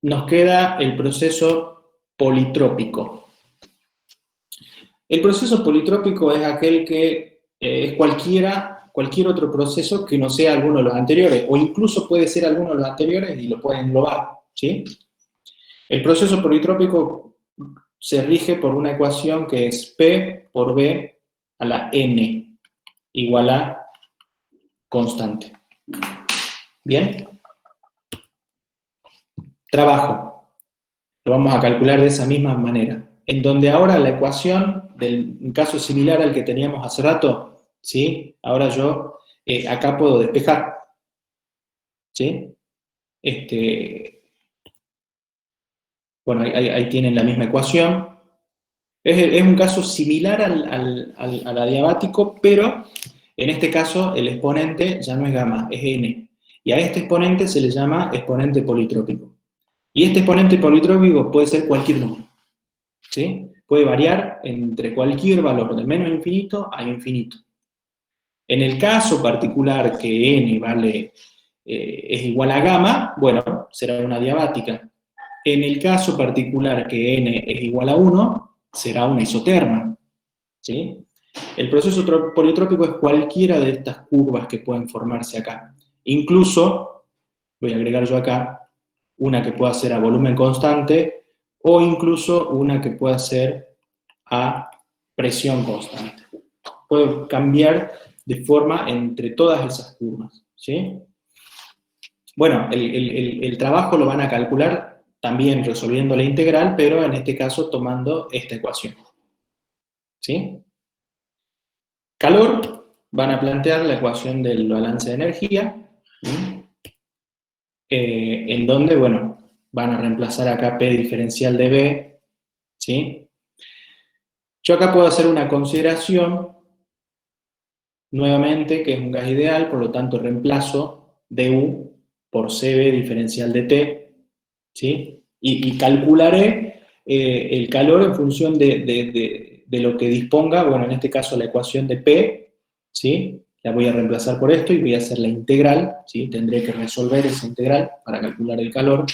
nos queda el proceso politrópico. El proceso politrópico es aquel que es cualquier otro proceso que no sea alguno de los anteriores, o incluso puede ser alguno de los anteriores y lo puede englobar, ¿sí? El proceso politrópico se rige por una ecuación que es P por B a la N igual a constante. ¿Bien? Trabajo. Lo vamos a calcular de esa misma manera. En donde ahora la ecuación, un caso similar al que teníamos hace rato, ¿sí? Ahora yo acá puedo despejar. ¿Sí? Bueno, ahí tienen la misma ecuación. Es un caso similar al adiabático, pero en este caso el exponente ya no es gamma, es n. Y a este exponente se le llama exponente politrópico. Y este exponente politrópico puede ser cualquier número, ¿sí? Puede variar entre cualquier valor, de menos infinito a infinito. En el caso particular que n vale, es igual a gamma, bueno, será una adiabática. En el caso particular que n es igual a 1, será una isoterma, ¿sí? El proceso politrópico es cualquiera de estas curvas que pueden formarse acá. Incluso, voy a agregar yo acá, una que pueda ser a volumen constante, o incluso una que pueda ser a presión constante. Puede cambiar de forma entre todas esas curvas, ¿sí? Bueno, el trabajo lo van a calcular también resolviendo la integral, pero en este caso tomando esta ecuación. ¿Sí? Calor, van a plantear la ecuación del balance de energía, en donde, bueno, van a reemplazar acá P diferencial de B, ¿sí? Yo acá puedo hacer una consideración, nuevamente, que es un gas ideal, por lo tanto reemplazo du por Cb diferencial de T, ¿sí? Y calcularé el calor en función de lo que disponga, bueno, en este caso la ecuación de P, ¿sí? La voy a reemplazar por esto y voy a hacer la integral, ¿sí? Tendré que resolver esa integral para calcular el calor.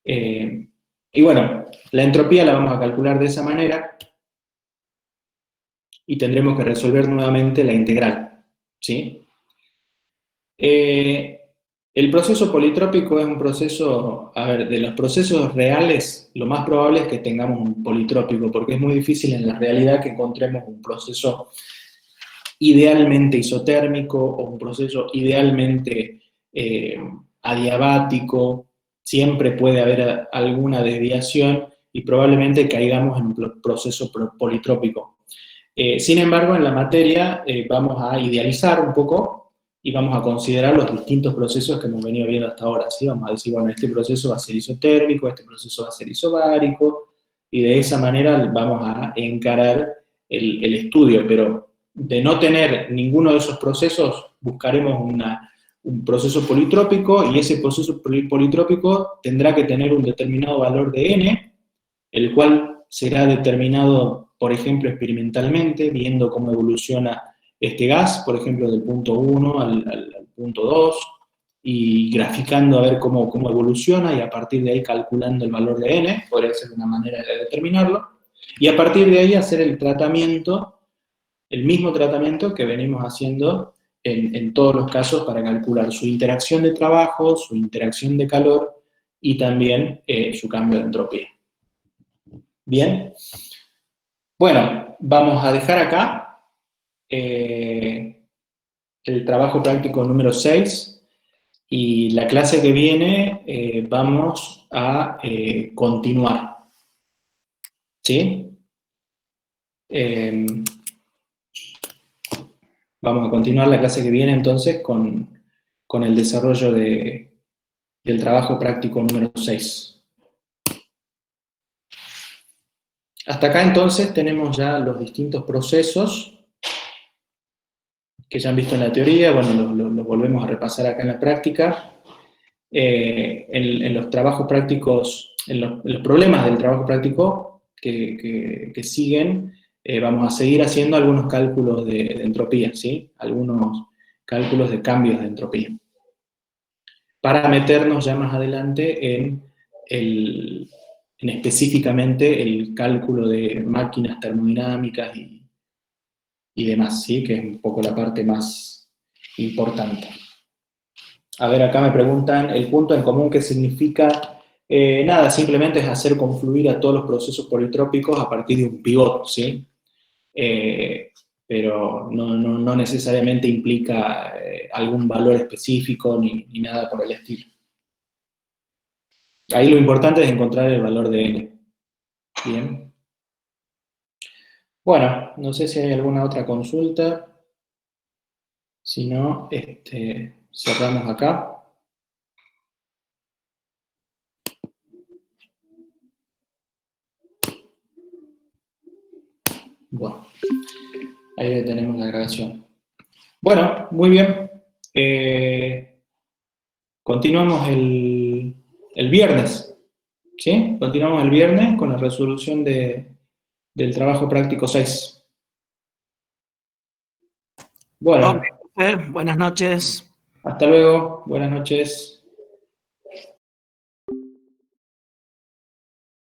Y bueno, la entropía la vamos a calcular de esa manera y tendremos que resolver nuevamente la integral, ¿sí? El proceso politrópico es un proceso, a ver, de los procesos reales, lo más probable es que tengamos un politrópico, porque es muy difícil en la realidad que encontremos un proceso idealmente isotérmico o un proceso idealmente adiabático. Siempre puede haber alguna desviación y probablemente caigamos en un proceso politrópico. Sin embargo, en la materia vamos a idealizar un poco y vamos a considerar los distintos procesos que hemos venido viendo hasta ahora, ¿sí? Vamos a decir, bueno, este proceso va a ser isotérmico, este proceso va a ser isobárico, y de esa manera vamos a encarar el estudio, pero de no tener ninguno de esos procesos, buscaremos un proceso politrópico, y ese proceso politrópico tendrá que tener un determinado valor de n, el cual será determinado, por ejemplo, experimentalmente, viendo cómo evoluciona este gas, por ejemplo, del punto 1 al punto 2, y graficando a ver cómo evoluciona, y a partir de ahí calculando el valor de n, podría ser una manera de determinarlo, y a partir de ahí hacer el tratamiento, el mismo tratamiento que venimos haciendo en todos los casos para calcular su interacción de trabajo, su interacción de calor, y también su cambio de entropía. Bien. Bueno, vamos a dejar acá el trabajo práctico número 6, y la clase que viene vamos a continuar. ¿Sí? Vamos a continuar la clase que viene entonces con el desarrollo del trabajo práctico número 6. Hasta acá entonces tenemos ya los distintos procesos que ya han visto en la teoría. Bueno, lo volvemos a repasar acá en la práctica. En los trabajos prácticos, en los problemas del trabajo práctico que siguen, vamos a seguir haciendo algunos cálculos de entropía, ¿sí? Algunos cálculos de cambios de entropía, para meternos ya más adelante en específicamente el cálculo de máquinas termodinámicas y demás, ¿sí? Que es un poco la parte más importante. A ver, acá me preguntan, ¿el punto en común qué significa? Nada, simplemente es hacer confluir a todos los procesos politrópicos a partir de un pivot, ¿sí? Pero no necesariamente implica algún valor específico ni nada por el estilo. Ahí lo importante es encontrar el valor de n. Bien. Bueno, no sé si hay alguna otra consulta. Si no, cerramos acá. Bueno, ahí tenemos la grabación. Bueno, muy bien. Continuamos el viernes. ¿Sí? Continuamos el viernes con la resolución del trabajo práctico 6. Bueno.
Okay. Buenas noches.
Hasta luego. Buenas noches.